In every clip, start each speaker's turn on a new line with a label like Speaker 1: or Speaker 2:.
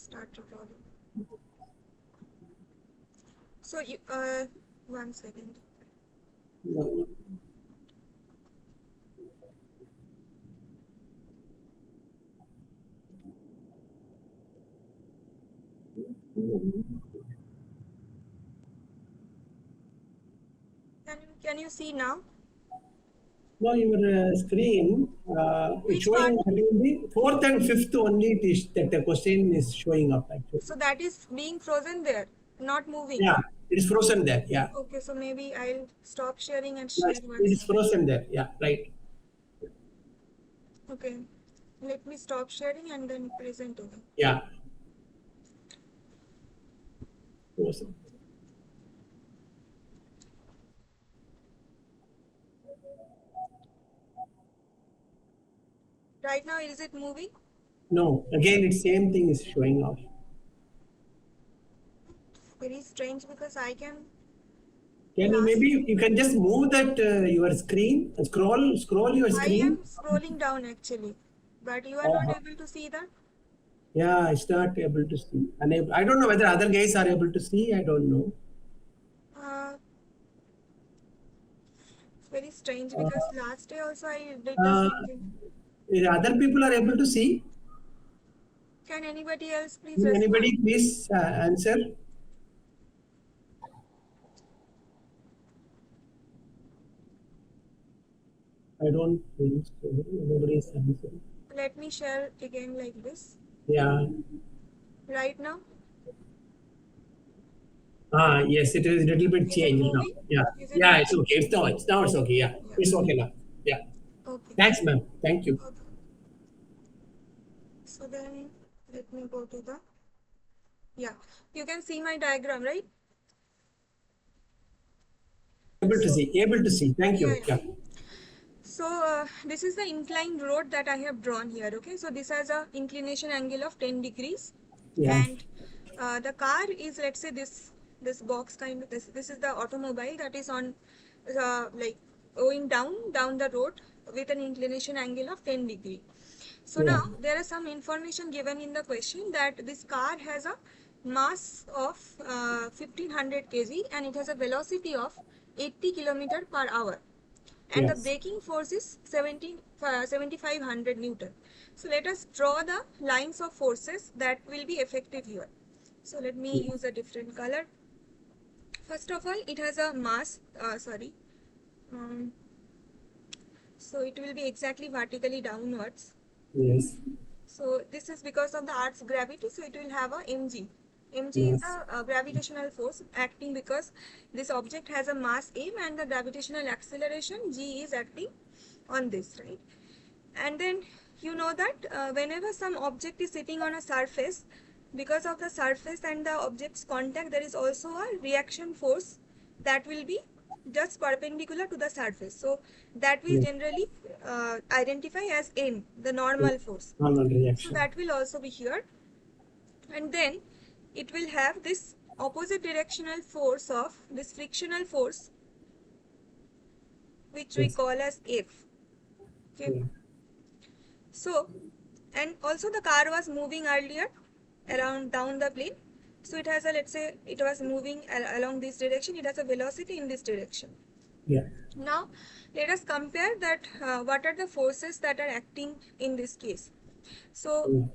Speaker 1: start recording. So you 1 second.
Speaker 2: No.
Speaker 1: Can you see now?
Speaker 2: No, your screen it's
Speaker 1: Which part?
Speaker 2: showing the fourth and fifth only. It is that the question is showing up actually.
Speaker 1: So that is being frozen there, not moving.
Speaker 2: Yeah, it is frozen there. Yeah,
Speaker 1: Okay, so maybe I'll stop sharing and
Speaker 2: no,
Speaker 1: share
Speaker 2: it
Speaker 1: once.
Speaker 2: is frozen there. Yeah, right.
Speaker 1: Okay, let me stop sharing and then present again.
Speaker 2: Yeah, frozen.
Speaker 1: Right now, is it moving?
Speaker 2: No, again, it's same thing is showing up.
Speaker 1: Very strange because I can
Speaker 2: Can you
Speaker 1: last.
Speaker 2: maybe you can just move that your screen, scroll your
Speaker 1: I am
Speaker 2: screen.
Speaker 1: scrolling down actually, but you are not
Speaker 2: Uh,
Speaker 1: able to see that.
Speaker 2: yeah, it's not able to see. Unable. I don't know whether other guys are able to see. I don't know.
Speaker 1: Uh, it's very strange
Speaker 2: Uh,
Speaker 1: because last day also I did the
Speaker 2: uh,
Speaker 1: same thing.
Speaker 2: other people are able to see.
Speaker 1: Can anybody else please
Speaker 2: Will
Speaker 1: respond?
Speaker 2: anybody please answer? I don't think so. Nobody is answering.
Speaker 1: Let me share again like this.
Speaker 2: Yeah.
Speaker 1: Right now,
Speaker 2: Ah, yes, it is a little bit
Speaker 1: is it
Speaker 2: changed now.
Speaker 1: moving?
Speaker 2: Yeah.
Speaker 1: Is it
Speaker 2: Yeah, it's
Speaker 1: moving?
Speaker 2: okay. It's okay. Yeah.
Speaker 1: Yeah.
Speaker 2: It's okay now. Yeah.
Speaker 1: Okay.
Speaker 2: Thanks, ma'am. Thank you.
Speaker 1: Okay. So then let me go to the, yeah. You can see my diagram, right?
Speaker 2: Able to
Speaker 1: So,
Speaker 2: see. Able to see. Thank
Speaker 1: yeah,
Speaker 2: you.
Speaker 1: yeah.
Speaker 2: Yeah.
Speaker 1: So this is the inclined road that I have drawn here. Okay. So this has a inclination angle of 10 degrees,
Speaker 2: Yeah.
Speaker 1: and the car is, let's say, this box kind of this is the automobile that is on like going down the road with an inclination angle of 10 degree. So
Speaker 2: Yeah.
Speaker 1: now there is some information given in the question that this car has a mass of 1500 kg and it has a velocity of 80 kilometer per hour, and the
Speaker 2: Yes.
Speaker 1: braking force is 7500 Newton. So let us draw the lines of forces that will be effective here. So let me
Speaker 2: Yeah.
Speaker 1: use a different color. First of all, it has a mass, um, so it will be exactly vertically downwards.
Speaker 2: Yes.
Speaker 1: So this is because of the Earth's gravity, so it will have a mg. Mg is
Speaker 2: Yes.
Speaker 1: a gravitational force acting because this object has a mass m and the gravitational acceleration g is acting on this, right? And then you know that whenever some object is sitting on a surface, because of the surface and the object's contact, there is also a reaction force that will be just perpendicular to the surface. So that we
Speaker 2: Yes.
Speaker 1: generally identify as m, the
Speaker 2: Yes.
Speaker 1: normal force.
Speaker 2: Normal
Speaker 1: So
Speaker 2: reaction.
Speaker 1: that will also be here. And then it will have this opposite directional force of this frictional force, which we
Speaker 2: Yes.
Speaker 1: call as F. Okay.
Speaker 2: Yeah.
Speaker 1: So, and also the car was moving earlier around down the plane. So it has a, let's say it was moving along this direction, it has a velocity in this direction.
Speaker 2: Yeah.
Speaker 1: Now let us compare that what are the forces that are acting in this case. So
Speaker 2: Yeah.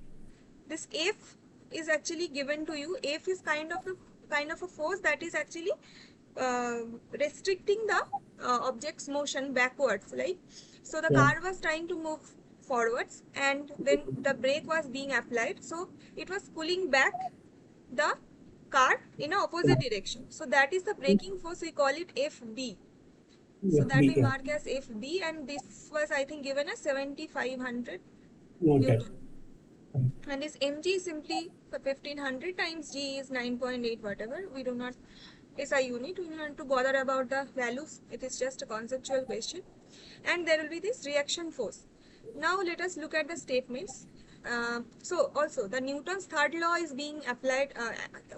Speaker 1: this F is actually given to you. F is kind of a force that is actually uh, restricting the object's motion backwards, right? So the
Speaker 2: Yeah.
Speaker 1: car was trying to move forwards, and when the brake was being applied, so it was pulling back the car in a opposite direction. So that is the braking force. We call it FB.
Speaker 2: Yeah.
Speaker 1: So that
Speaker 2: FB.
Speaker 1: we
Speaker 2: Yeah.
Speaker 1: mark as FB, and this was, I think, given as 7500
Speaker 2: Noted.
Speaker 1: Newton. And this mg is simply 1500 times g is 9.8, whatever. We do not, is a unit. We don't want to bother about the values. It is just a conceptual question. And there will be this reaction force. Now let us look at the statements. so also the Newton's third law is being applied.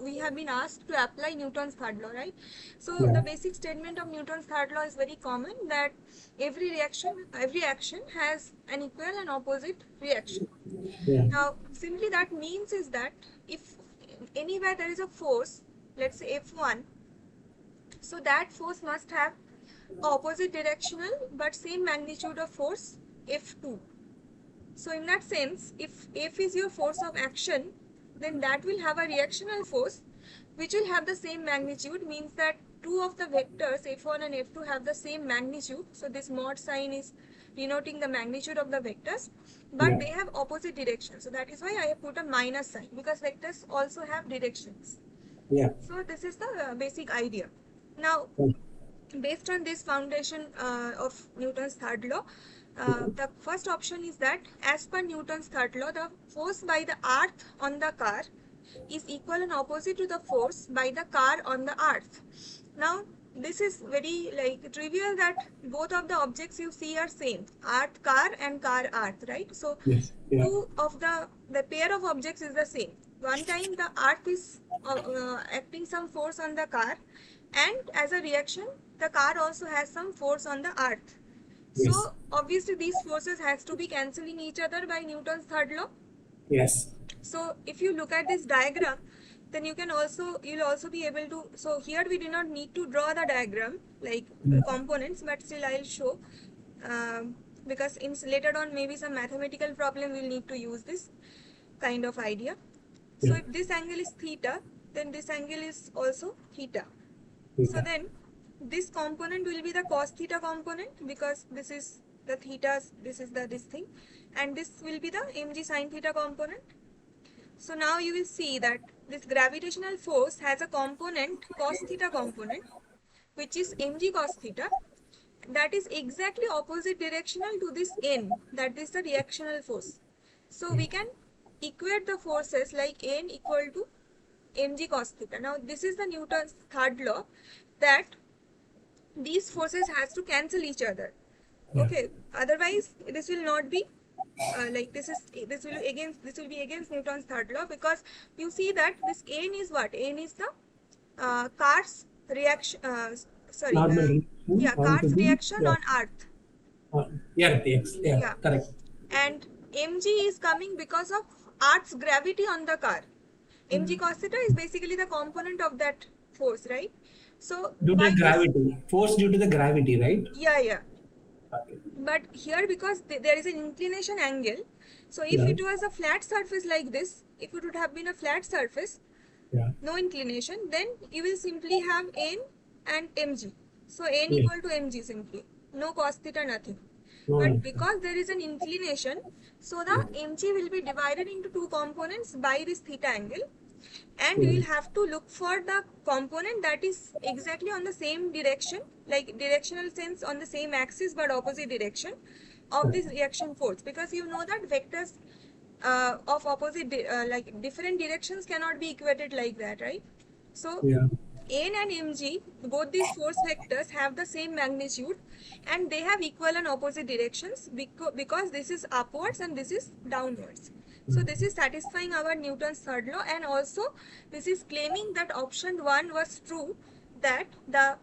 Speaker 1: We have been asked to apply Newton's third law, right? So
Speaker 2: Yeah.
Speaker 1: the basic statement of Newton's third law is very common, that every action has an equal and opposite reaction.
Speaker 2: Yeah.
Speaker 1: Now, simply that means is that if anywhere there is a force, let's say F1, so that force must have opposite directional but same magnitude of force F2. So in that sense, if F is your force of action, then that will have a reactional force which will have the same magnitude, means that two of the vectors F1 and F2 have the same magnitude. So this mod sign is denoting the magnitude of the vectors, but
Speaker 2: Yeah.
Speaker 1: they have opposite directions. So that is why I have put a minus sign, because vectors also have directions.
Speaker 2: Yeah.
Speaker 1: So this is the basic idea. Now, based on this foundation of Newton's third law, the first option is that as per Newton's third law, the force by the earth on the car is equal and opposite to the force by the car on the earth. Now, this is very like trivial that both of the objects you see are same, earth car and car earth, right? So
Speaker 2: Yes. Yeah.
Speaker 1: two of the pair of objects is the same. One time the earth is acting some force on the car, and as a reaction the car also has some force on the earth.
Speaker 2: Yes.
Speaker 1: So obviously these forces has to be cancelling each other by Newton's third law.
Speaker 2: Yes.
Speaker 1: So if you look at this diagram, then you'll also be able to, so here we do not need to draw the diagram like components, but still I'll show, because later on maybe some mathematical problem we'll need to use this kind of idea. So
Speaker 2: Yeah.
Speaker 1: if this angle is theta, then this angle is also theta.
Speaker 2: Theta.
Speaker 1: So then this component will be the cos theta component, because this is the thetas, this is this thing, and this will be the mg sin theta component. So now you will see that this gravitational force has a component, cos theta component, which is mg cos theta, that is exactly opposite directional to this n, that is the reactional force. So we can equate the forces like n equal to mg cos theta. Now this is the Newton's third law, that these forces has to cancel each other.
Speaker 2: Yeah.
Speaker 1: Okay, otherwise this will not be like this will be against Newton's third law, because you see that this n is what? N is the car's reaction,
Speaker 2: Normal reaction
Speaker 1: yeah,
Speaker 2: onto
Speaker 1: car's
Speaker 2: the
Speaker 1: reaction
Speaker 2: yeah.
Speaker 1: on earth.
Speaker 2: Yeah. Yes. Yeah.
Speaker 1: Yeah.
Speaker 2: Correct.
Speaker 1: And mg is coming because of earth's gravity on the car. Mg cos theta is basically the component of that force, right? So
Speaker 2: Due to
Speaker 1: by
Speaker 2: the
Speaker 1: this,
Speaker 2: gravity, force due to the gravity, right?
Speaker 1: yeah.
Speaker 2: Okay.
Speaker 1: But here, because there is an inclination angle, so if
Speaker 2: Yeah.
Speaker 1: it was a flat surface like this, if it would have been a flat surface,
Speaker 2: Yeah.
Speaker 1: no inclination, then you will simply have n and mg. So n
Speaker 2: Yeah.
Speaker 1: equal to mg simply, no cos theta, nothing.
Speaker 2: No.
Speaker 1: But because there is an inclination, so the mg will be divided into two components by this theta angle, and you will have to look for the component that is exactly on the same direction, like directional sense on the same axis but opposite direction of this reaction force, because you know that vectors of opposite like different directions cannot be equated like that, right? So
Speaker 2: Yeah.
Speaker 1: n and mg, both these force vectors have the same magnitude, and they have equal and opposite directions, because this is upwards and this is downwards. So this is satisfying our Newton's third law, and also this is claiming that option 1 was true, that the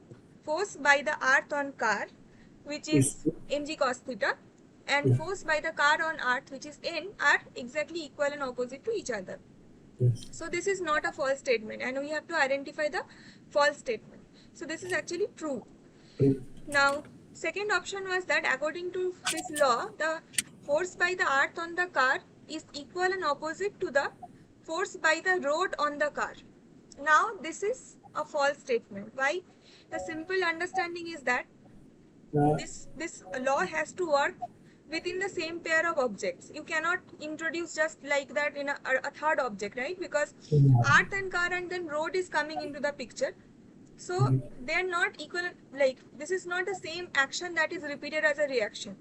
Speaker 1: force by the earth on car, which is mg cos theta, and force by the car on earth, which is n, are exactly equal and opposite to each other.
Speaker 2: Yes.
Speaker 1: So this is not a false statement, and we have to identify the false statement. So this is actually true.
Speaker 2: True.
Speaker 1: Now, second option was that according to this law, the force by the earth on the car is equal and opposite to the force by the road on the car. Now, this is a false statement. Why? The simple understanding is that this law has to work within the same pair of objects. You cannot introduce just like that in a third object, right? Because earth and car and then road is coming into the picture. So they are not equal, like this is not the same action that is repeated as a reaction.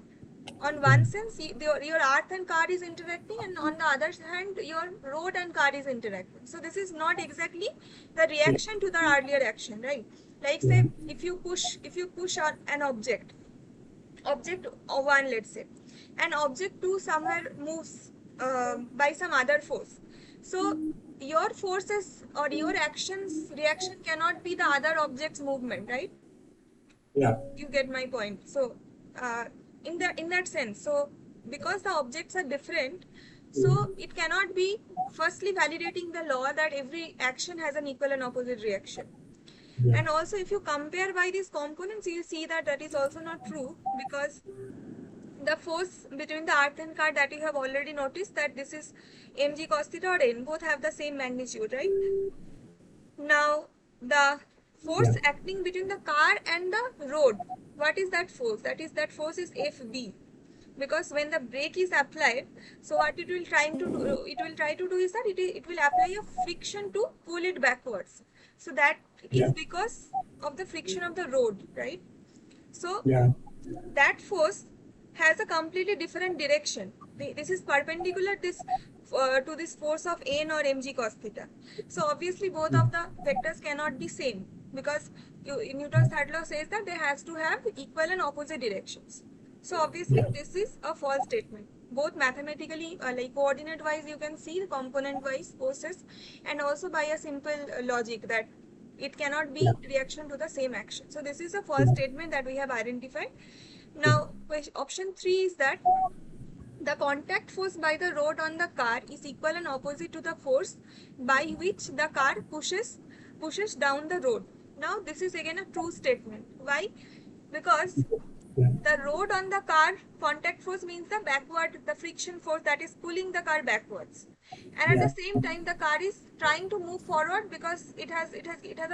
Speaker 1: On one sense, your earth and car is interacting, and on the other hand, your road and car is interacting. So this is not exactly the reaction to the earlier action, right? Like say, if you push on an object 1, let's say, and object 2 somewhere moves by some other force. So your forces or your actions reaction cannot be the other object's movement, right?
Speaker 2: Yeah.
Speaker 1: You get my point. So uh, in that sense, so because the objects are different, so it cannot be firstly validating the law that every action has an equal and opposite reaction.
Speaker 2: Yeah.
Speaker 1: And also if you compare by these components, you see that that is also not true, because the force between the earth and car, that you have already noticed that this is mg cos theta or n, both have the same magnitude, right? Now the force
Speaker 2: Yeah.
Speaker 1: acting between the car and the road, what is that force? That force is Fb, because when the brake is applied, so what it will try to do is that it will apply a friction to pull it backwards. So that is
Speaker 2: Yeah.
Speaker 1: because of the friction of the road, right? So
Speaker 2: Yeah.
Speaker 1: that force has a completely different direction. This is perpendicular to this force of n or mg cos theta. So obviously both of the vectors cannot be same, because Newton's third law says that they has to have equal and opposite directions. So obviously
Speaker 2: Yeah.
Speaker 1: this is a false statement. Both mathematically, like coordinate wise, you can see the component wise forces, and also by a simple logic that it cannot be
Speaker 2: Yeah.
Speaker 1: reaction to the same action. So this is a false
Speaker 2: Yeah.
Speaker 1: statement that we have identified. Now option 3 is that the contact force by the road on the car is equal and opposite to the force by which the car pushes down the road. Now this is again a true statement. Why? Because
Speaker 2: Yeah.
Speaker 1: the road on the car contact force means the friction force that is pulling the car backwards, and at the
Speaker 2: Yeah.
Speaker 1: same time the car is trying to move forward because it has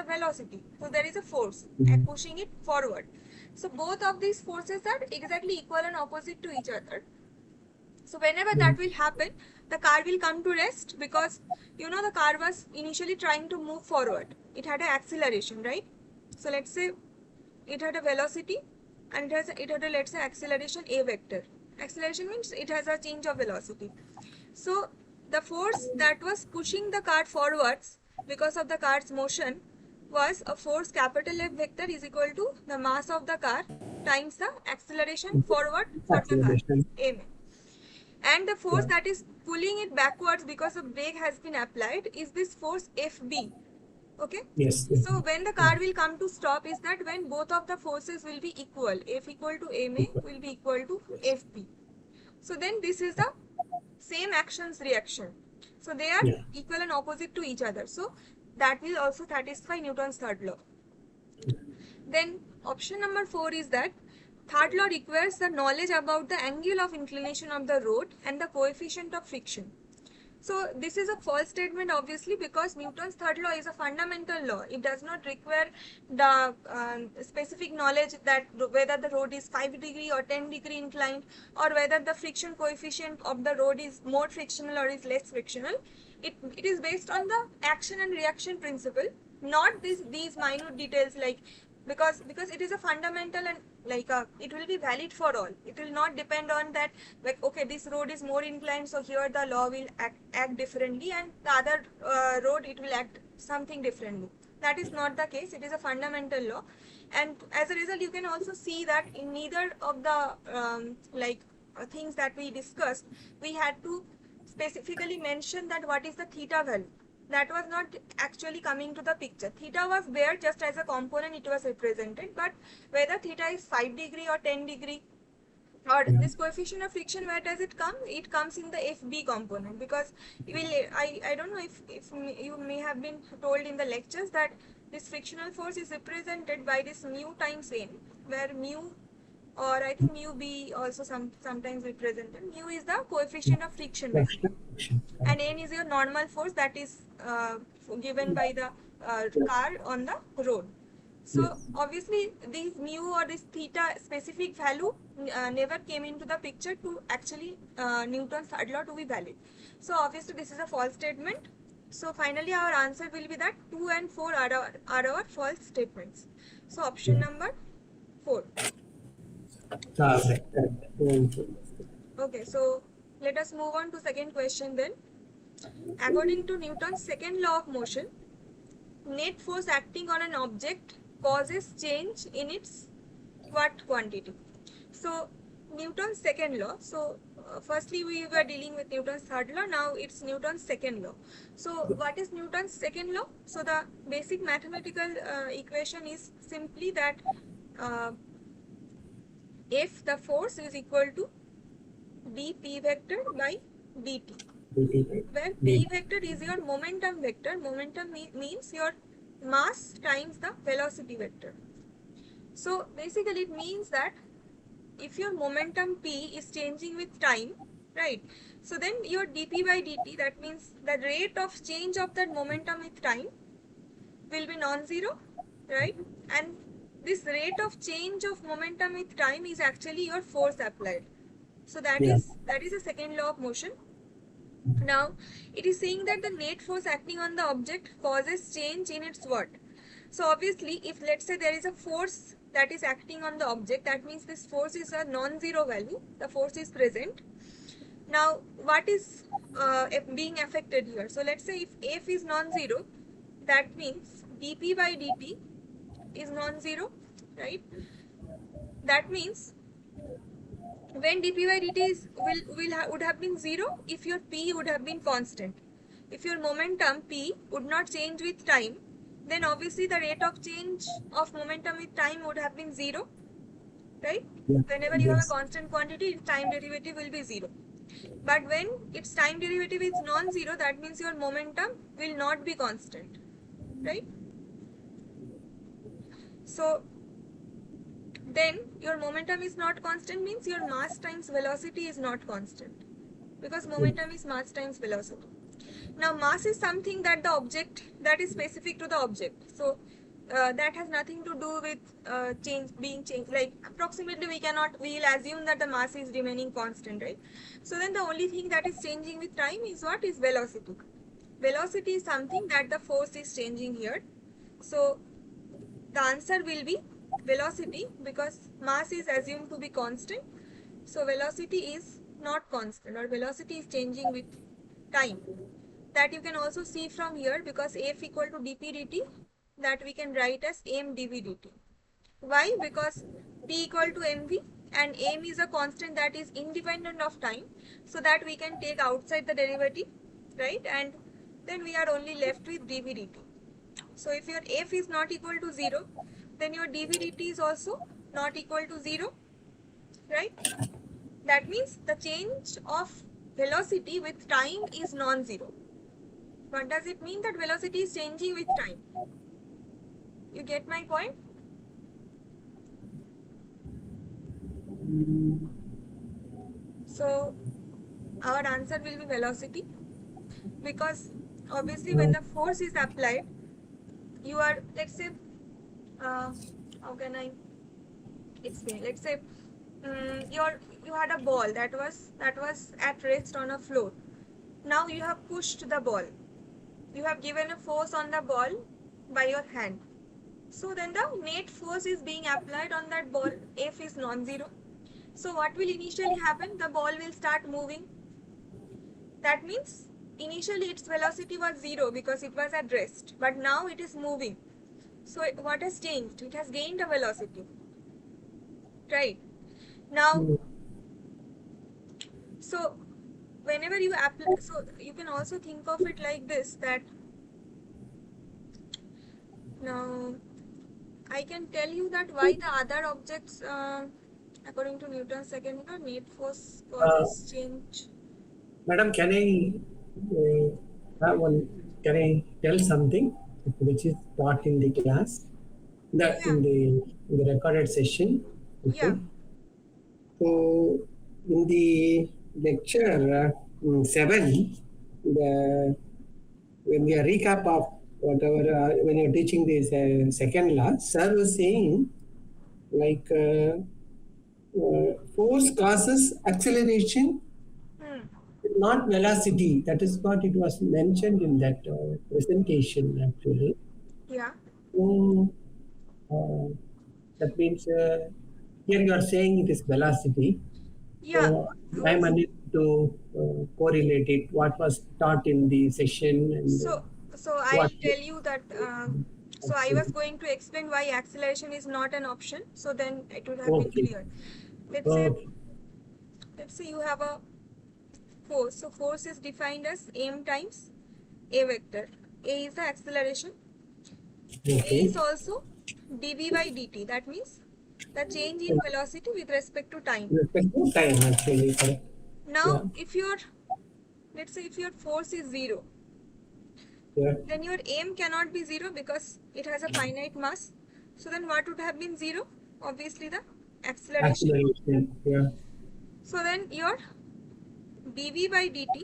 Speaker 1: a velocity, so there is a force and pushing it forward. So both of these forces are exactly equal and opposite to each other. So whenever that will happen, the car will come to rest, because the car was initially trying to move forward. It had an acceleration, right? So let's say it had a velocity, and it had a, let's say, acceleration a vector. Acceleration means it has a change of velocity. So the force that was pushing the car forwards because of the car's motion was a force capital F vector is equal to the mass of the car times the acceleration forward for the car,
Speaker 2: Acceleration.
Speaker 1: m. And the force
Speaker 2: Yeah.
Speaker 1: that is pulling it backwards because a brake has been applied is this force Fb. Okay,
Speaker 2: Yes. Yes.
Speaker 1: so when the
Speaker 2: Yeah.
Speaker 1: car will come to stop is that when both of the forces will be equal, F equal to ma will be equal to Fb. So then this is the same actions reaction. So they are
Speaker 2: Yeah.
Speaker 1: equal and opposite to each other. So that will also satisfy Newton's third law. Then option number 4 is that third law requires the knowledge about the angle of inclination of the road and the coefficient of friction. So this is a false statement, obviously, because Newton's third law is a fundamental law. It does not require the specific knowledge that whether the road is 5 degree or 10 degree inclined, or whether the friction coefficient of the road is more frictional or is less frictional. It is based on the action and reaction principle, not these minute details, like because it is a fundamental, and it will be valid for all. It will not depend on that, like, okay, this road is more inclined, so here the law will act differently, and the other road it will act something differently. That is not the case. It is a fundamental law, and as a result you can also see that in neither of the things that we discussed, we had to specifically mention that what is the theta value. That was not actually coming to the picture. Theta was there just as a component, it was represented, but whether theta is 5 degree or 10 degree, or
Speaker 2: Yeah.
Speaker 1: this coefficient of friction, where does it come? It comes in the Fb component, because I don't know if you may have been told in the lectures that this frictional force is represented by this mu times n, where mu, or I think mu b also sometimes represented. Mu is the coefficient of friction basically,
Speaker 2: Friction.
Speaker 1: and n is your normal force that is given by the car on the road. So
Speaker 2: Yes.
Speaker 1: obviously these mu or this theta specific value never came into the picture to actually Newton's third law to be valid. So obviously this is a false statement. So finally our answer will be that 2 and 4 are our false statements. So option number 4.
Speaker 2: Correct. Correct.
Speaker 1: Okay, so let us move on to second question then. According to Newton's second law of motion, net force acting on an object causes change in its what quantity? So Newton's second law. So firstly we were dealing with Newton's third law, now it's Newton's second law. So what is Newton's second law? So the basic mathematical equation is simply that F, the force, is equal to dp vector by dt, where p vector is your momentum vector. Momentum means your mass times the velocity vector. So basically it means that if your momentum p is changing with time, right, so then your dp by dt, that means the rate of change of that momentum with time will be non-zero, right? And this rate of change of momentum with time is actually your force applied. So that is the second law of motion. Now it is saying that the net force acting on the object causes change in its what? So obviously, if let's say there is a force that is acting on the object, that means this force is a non-zero value, the force is present. Now what is being affected here? So let's say if F is non-zero, that means dp by dt is non-zero, right? That means when dp by dt is would have been 0 if your p would have been constant. If your momentum p would not change with time, then obviously the rate of change of momentum with time would have been 0, right? Whenever you have a constant quantity, its time derivative will be 0. But when its time derivative is non-zero, that means your momentum will not be constant, right? So then your momentum is not constant means your mass times velocity is not constant, because momentum is mass times velocity. Now mass is something that the object, that is specific to the object, so that has nothing to do with being changed. Like approximately we will assume that the mass is remaining constant, right? So then the only thing that is changing with time is what? Is velocity. Velocity is something that the force is changing here. So the answer will be velocity, because mass is assumed to be constant. So velocity is not constant, or velocity is changing with time. That you can also see from here, because F equal to dp dt, that we can write as m dv dt. Why? Because p equal to mv and m is a constant that is independent of time, so that we can take outside the derivative, right? And then we are only left with dv dt. So if your f is not equal to 0, then your dv dt is also not equal to 0, right? That means the change of velocity with time is non-zero. What does it mean that velocity is changing with time? You get my point? So our answer will be velocity, because obviously when the force is applied, you are, let's say, how can I explain? Let's say you had a ball that was at rest on a floor. Now you have pushed the ball. You have given a force on the ball by your hand. So then the net force is being applied on that ball. F is non-zero. So what will initially happen? The ball will start moving. That means initially its velocity was 0 because it was at rest. But now it is moving. So what has changed? It has gained a velocity. Right? Now, so whenever you apply, so you can also think of it like this, that now I can tell you that why the other objects, according to Newton's second law, net force causes change.
Speaker 2: Madam, can I can I tell something which is taught in the class, in the recorded session? Okay.
Speaker 1: Yeah.
Speaker 2: So in the lecture 7, when we are recap of whatever, when you're teaching this second law, sir was saying like force causes acceleration, not velocity. That is what it was mentioned in that presentation actually.
Speaker 1: Yeah.
Speaker 2: That means here you are saying it is velocity.
Speaker 1: Yeah.
Speaker 2: So I'm unable to correlate it. What was taught in the session and
Speaker 1: so I'll tell you that. So I was going to explain why acceleration is not an option. So then it would have been clear. Let's say you have a force. So force is defined as m times a vector. A is the acceleration. A
Speaker 2: Okay.
Speaker 1: is also dv by dt. That means the change in velocity with respect to time.
Speaker 2: With respect to time, actually, correct.
Speaker 1: Now,
Speaker 2: Yeah.
Speaker 1: if your, let's say if your force is 0,
Speaker 2: Yeah.
Speaker 1: then your m cannot be 0 because it has a finite mass. So then what would have been 0? Obviously the acceleration.
Speaker 2: Acceleration. Yeah.
Speaker 1: So then your dv by dt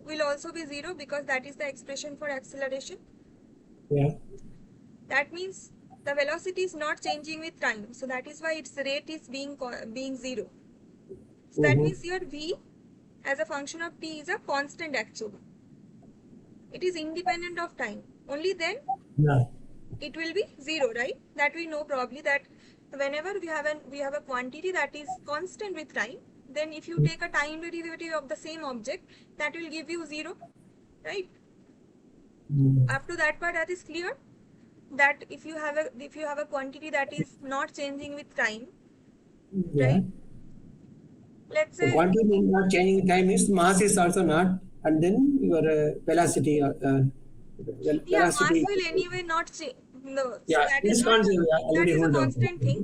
Speaker 1: will also be 0 because that is the expression for acceleration.
Speaker 2: Yeah.
Speaker 1: That means the velocity is not changing with time. So that is why its rate is being 0. So that means your v as a function of t is a constant actually. It is independent of time. Only then
Speaker 2: Yeah.
Speaker 1: it will be 0, right? That we know probably that whenever we have a quantity that is constant with time, then if you take a time derivative of the same object, that will give you 0, right? Up to that part, that is clear. That if you have a quantity that is not changing with time,
Speaker 2: Yeah.
Speaker 1: right? Let's
Speaker 2: The
Speaker 1: say
Speaker 2: quantity not changing time is mass is also not, and then your velocity.
Speaker 1: yeah, mass
Speaker 2: Velocity.
Speaker 1: will anyway not change. No, so
Speaker 2: Yeah,
Speaker 1: that
Speaker 2: it
Speaker 1: is
Speaker 2: is
Speaker 1: not,
Speaker 2: constant. We
Speaker 1: that
Speaker 2: already
Speaker 1: is a
Speaker 2: hold on.
Speaker 1: constant thing.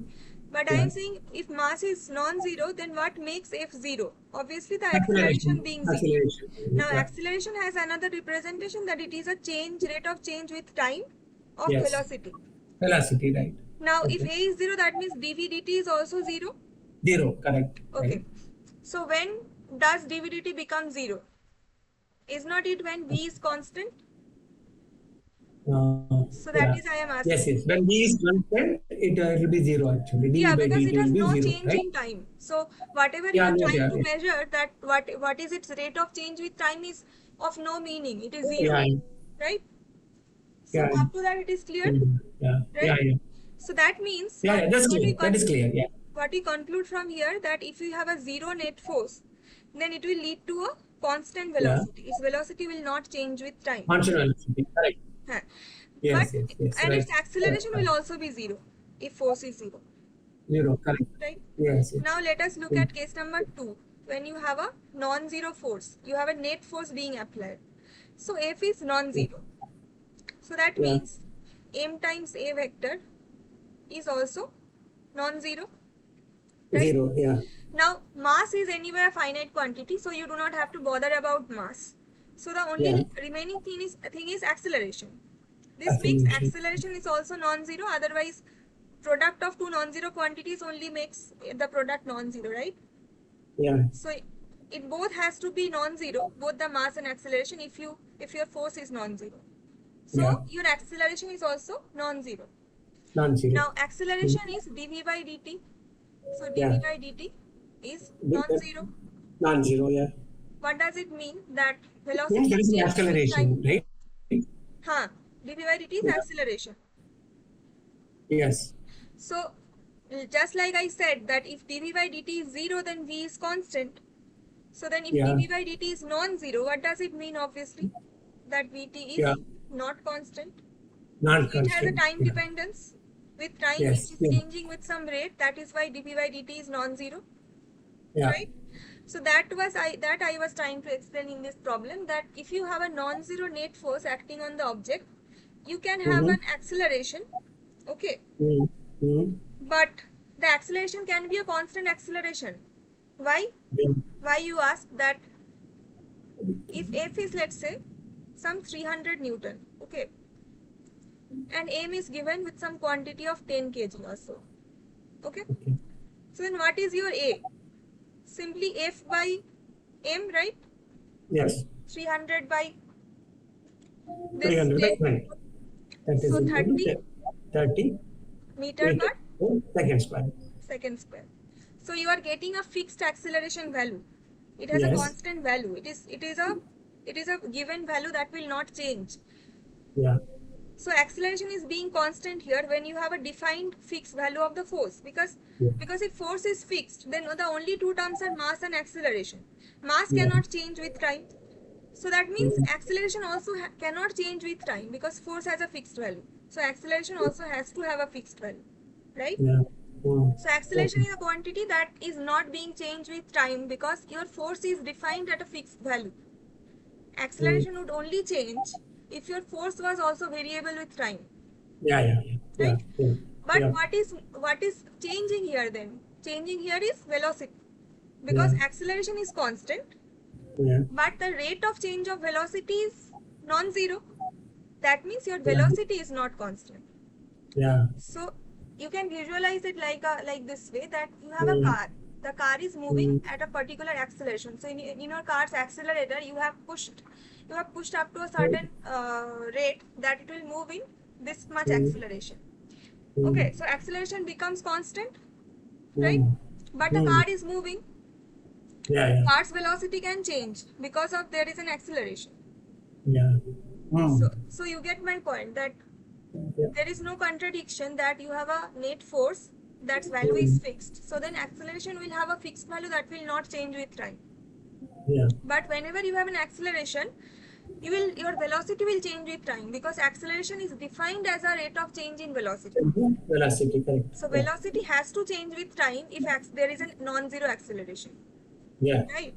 Speaker 1: But I
Speaker 2: Yeah.
Speaker 1: am saying if mass is non-zero, then what makes f 0? Obviously the
Speaker 2: Acceleration.
Speaker 1: acceleration being 0.
Speaker 2: Acceleration.
Speaker 1: Now
Speaker 2: Yeah.
Speaker 1: acceleration has another representation that it is a rate of change with time of
Speaker 2: Yes.
Speaker 1: velocity.
Speaker 2: Velocity, right.
Speaker 1: Now if
Speaker 2: Okay.
Speaker 1: a is 0, that means dv dt is also 0.
Speaker 2: 0, correct.
Speaker 1: Okay.
Speaker 2: Right.
Speaker 1: So when does dv dt become 0? Is not it when v is constant? So that
Speaker 2: Yeah.
Speaker 1: is I am asking.
Speaker 2: Yes, yes. When v is constant, it will be 0 actually. dv
Speaker 1: Yeah,
Speaker 2: by
Speaker 1: because
Speaker 2: dt
Speaker 1: it has
Speaker 2: will be
Speaker 1: no
Speaker 2: 0,
Speaker 1: change
Speaker 2: right?
Speaker 1: in time. So whatever you
Speaker 2: Yeah,
Speaker 1: are
Speaker 2: no,
Speaker 1: trying
Speaker 2: yeah,
Speaker 1: to measure, that what is its rate of change with time is of no meaning. It is 0,
Speaker 2: yeah,
Speaker 1: right? So
Speaker 2: yeah,
Speaker 1: up to that it is clear,
Speaker 2: yeah,
Speaker 1: right?
Speaker 2: yeah.
Speaker 1: So that means
Speaker 2: Yeah, yeah, that's clear. That is clear. Yeah.
Speaker 1: what we conclude from here, that if you have a 0 net force, then it will lead to a constant
Speaker 2: Yeah.
Speaker 1: velocity. Its velocity will not change with time.
Speaker 2: Constant velocity. Correct.
Speaker 1: Huh.
Speaker 2: Yes,
Speaker 1: But
Speaker 2: yes, yes.
Speaker 1: and
Speaker 2: Right.
Speaker 1: its acceleration will also be 0 if force is 0,
Speaker 2: 0. Correct.
Speaker 1: right?
Speaker 2: Yes, yes.
Speaker 1: Now let us look at case number 2. When you have a non-zero force, you have a net force being applied. So F is non-zero. So that
Speaker 2: Yeah.
Speaker 1: means m times a vector is also non-zero, right?
Speaker 2: 0. Yeah.
Speaker 1: Now mass is anyway a finite quantity, so you do not have to bother about mass. So the only
Speaker 2: Yeah.
Speaker 1: remaining thing is acceleration. This means acceleration is also non-zero. Otherwise, product of two non-zero quantities only makes the product non-zero, right?
Speaker 2: Yeah.
Speaker 1: So it both has to be non-zero, both the mass and acceleration, if your force is non-zero. So
Speaker 2: Yeah.
Speaker 1: your acceleration is also non-zero.
Speaker 2: Non-zero.
Speaker 1: Now acceleration is dv by dt. So dv
Speaker 2: Yeah.
Speaker 1: by dt is non-zero.
Speaker 2: Non-zero. Yeah.
Speaker 1: What does it mean? That
Speaker 2: Means
Speaker 1: velocity
Speaker 2: there
Speaker 1: is
Speaker 2: is an
Speaker 1: changing with time.
Speaker 2: acceleration, right?
Speaker 1: Huh. dv by dt is
Speaker 2: Yeah.
Speaker 1: acceleration.
Speaker 2: Yes.
Speaker 1: So just like I said that if dv by dt is 0, then v is constant. So then if
Speaker 2: Yeah.
Speaker 1: dv by dt is non-zero, what does it mean? Obviously that vt is
Speaker 2: Yeah.
Speaker 1: not constant.
Speaker 2: Non-constant.
Speaker 1: It has a time
Speaker 2: Yeah.
Speaker 1: dependence. With time
Speaker 2: Yes.
Speaker 1: it is
Speaker 2: Yeah.
Speaker 1: changing with some rate. That is why dv by dt is non-zero.
Speaker 2: Yeah.
Speaker 1: Right? So that I was trying to explain in this problem, that if you have a non-zero net force acting on the object, you can have an acceleration, okay,
Speaker 2: Mm-hmm.
Speaker 1: but the acceleration can be a constant acceleration. Why?
Speaker 2: Yeah.
Speaker 1: Why, you ask? That if F is, let's say, some 300 Newton, okay, and m is given with some quantity of 10 kg or so, okay,
Speaker 2: Okay.
Speaker 1: so then what is your A? Simply F by m, right?
Speaker 2: Yes.
Speaker 1: 300 by this
Speaker 2: 300 by
Speaker 1: 10.
Speaker 2: 20. That is
Speaker 1: So
Speaker 2: equal to
Speaker 1: 30 meter per
Speaker 2: second square.
Speaker 1: second square. So you are getting a fixed acceleration value. It has a
Speaker 2: Yes.
Speaker 1: constant value. It is a given value that will not change.
Speaker 2: Yeah.
Speaker 1: So acceleration is being constant here when you have a defined fixed value of the force, because if force is fixed, then the only two terms are mass and acceleration. Mass
Speaker 2: Yeah.
Speaker 1: cannot change with time. So that means acceleration also cannot change with time, because force has a fixed value. So acceleration also has to have a fixed value, right?
Speaker 2: Yeah.
Speaker 1: So acceleration is a quantity that is not being changed with time because your force is defined at a fixed value. Acceleration would only change if your force was also variable with time.
Speaker 2: Yeah.
Speaker 1: Right? But
Speaker 2: Yeah.
Speaker 1: what is changing here then? Changing here is velocity. Because
Speaker 2: Yeah.
Speaker 1: acceleration is constant,
Speaker 2: Yeah.
Speaker 1: but the rate of change of velocity is non-zero. That means your
Speaker 2: Yeah.
Speaker 1: velocity is not constant.
Speaker 2: Yeah.
Speaker 1: So you can visualize it like this way, that you have a
Speaker 2: Mm.
Speaker 1: car. The car is moving at a particular acceleration. So in your car's accelerator, you have pushed up to a certain rate that it will move in this much acceleration. Okay, so acceleration becomes constant, right? But the car is moving.
Speaker 2: Yeah.
Speaker 1: Car's velocity can change because of there is an acceleration.
Speaker 2: Yeah.
Speaker 1: So you get my point that
Speaker 2: Yeah.
Speaker 1: there is no contradiction that you have a net force that's value is fixed. So then acceleration will have a fixed value that will not change with time.
Speaker 2: Yeah.
Speaker 1: But whenever you have an acceleration, your velocity will change with time because acceleration is defined as a rate of change in velocity.
Speaker 2: Velocity, correct.
Speaker 1: So velocity has to change with time if there is a non-zero acceleration.
Speaker 2: Yeah.
Speaker 1: Right.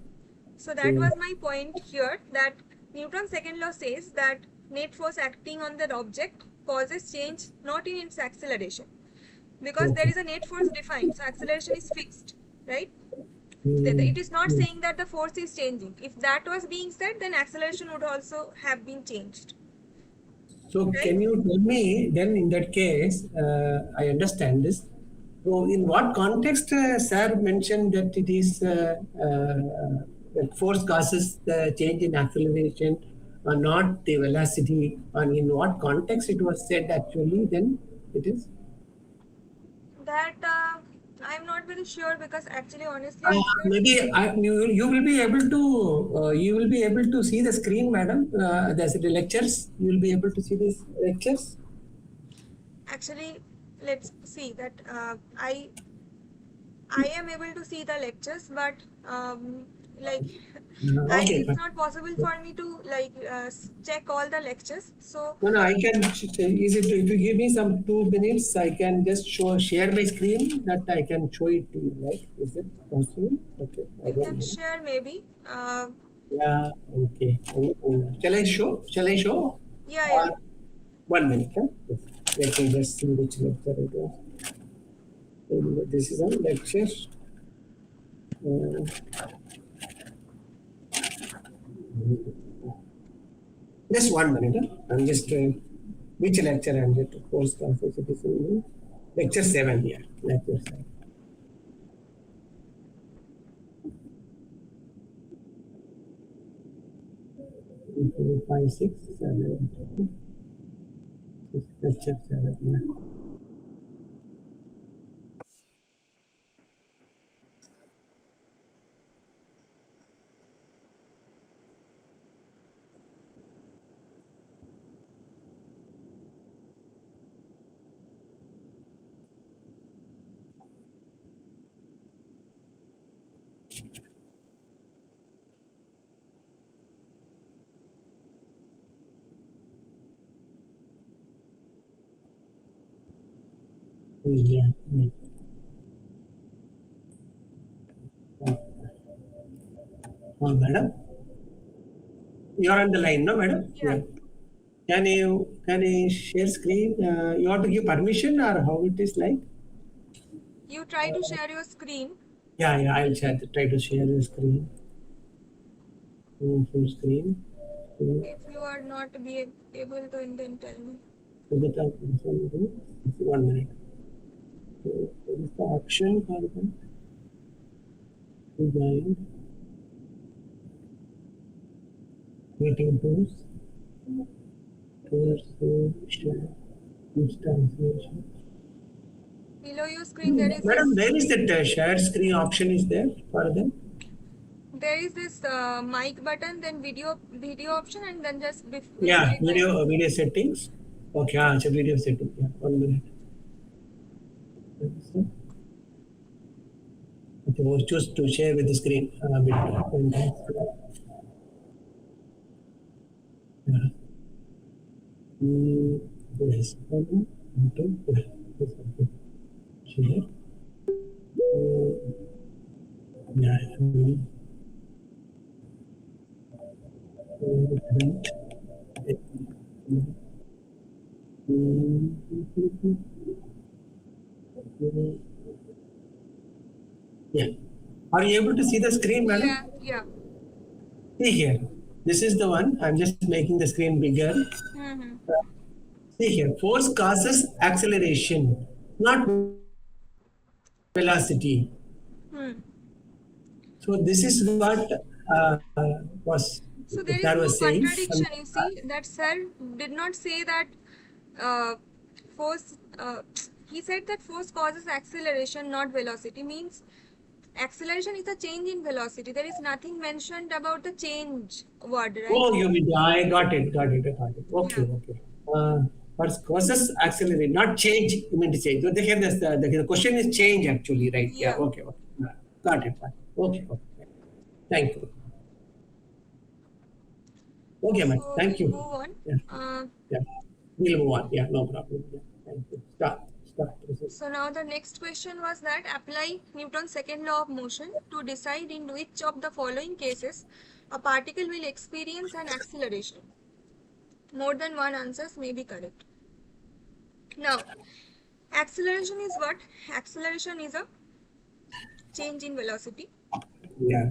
Speaker 1: So that was my point here, that Newton's second law says that net force acting on that object causes change not in its acceleration, because there is a net force defined, so acceleration is fixed, right? It is not saying that the force is changing. If that was being said, then acceleration would also have been changed.
Speaker 2: So
Speaker 1: Right?
Speaker 2: can you tell me then in that case, I understand this. So in what context, sir mentioned that it is that force causes the change in acceleration or not the velocity, and in what context it was said actually then it is?
Speaker 1: That I'm not very sure, because actually, honestly, I did not.
Speaker 2: Maybe you will be able to see the screen, madam. There's the lectures. You will be able to see these lectures.
Speaker 1: Actually, let's see that I am able to see the lectures, but like
Speaker 2: Okay.
Speaker 1: it's not possible for me to check all the lectures. So
Speaker 2: No, I can. Is it if you give me some 2 minutes, I can just share my screen that I can show it to you. Right? Is it possible? Okay. I
Speaker 1: you
Speaker 2: don't
Speaker 1: can
Speaker 2: know.
Speaker 1: share maybe.
Speaker 2: Yeah. Okay. Shall I show? Shall I show?
Speaker 1: Yeah.
Speaker 2: 1 minute. Huh? Yes. Let me just see which lecture it was. This is a lecture. Uh, just 1 minute. Huh? I'm just which lecture I'm just course classes it is in lecture 7. Yeah, lecture 7. 5, 6, 7. Lecture 7. Yeah. Yeah. Oh, madam, you're on the line, no, madam?
Speaker 1: Yeah.
Speaker 2: Yeah. Can you share screen? You want to give permission or how it is like?
Speaker 1: You try to share your screen.
Speaker 2: Yeah. I'll try to share the screen. Full screen.
Speaker 1: If you are not able to, then tell me.
Speaker 2: So that I can send you. 1 minute. So there is the option for the design meeting tools. Tools to share. Use translation.
Speaker 1: Below your screen, there is
Speaker 2: Madam,
Speaker 1: this.
Speaker 2: where is that share screen option is there for them?
Speaker 1: There is this mic button, then video option, and then just
Speaker 2: Yeah,
Speaker 1: beside the.
Speaker 2: video settings. Okay, it's a video setting. Yeah, 1 minute. Okay, we'll choose to share with the screen. Yeah. Yes. Okay. Share. Yeah. Yeah. Are you able to see the screen, madam?
Speaker 1: Yeah, yeah.
Speaker 2: See here. This is the one. I'm just making the screen bigger.
Speaker 1: Mm-hmm.
Speaker 2: See here. Force causes acceleration, not velocity.
Speaker 1: Hmm.
Speaker 2: So this is what was
Speaker 1: So
Speaker 2: the
Speaker 1: there is
Speaker 2: sir
Speaker 1: no
Speaker 2: was saying.
Speaker 1: contradiction. You see, that sir did not say that uh, force. He said that force causes acceleration, not velocity. Means acceleration is a change in velocity. There is nothing mentioned about the change word, right?
Speaker 2: Oh, you mean I got it, got it, got it. Okay,
Speaker 1: Yeah.
Speaker 2: okay. First causes accelerate, not change. You mean to say? So here the question is change actually, right? Yeah.
Speaker 1: Yeah.
Speaker 2: Okay. Okay. Got it. Got it. Okay. Okay. Thank you. Okay, man.
Speaker 1: So
Speaker 2: Thank
Speaker 1: we'll
Speaker 2: you.
Speaker 1: move on.
Speaker 2: Yeah.
Speaker 1: Uh,
Speaker 2: Yeah. We'll move on. Yeah. No problem. Yeah. Thank you. Stop. Stop. Proceed.
Speaker 1: so now the next question was that apply Newton's second law of motion to decide in which of the following cases a particle will experience an acceleration. More than one answers may be correct. Now, acceleration is what? Acceleration is a change in velocity.
Speaker 2: Yeah.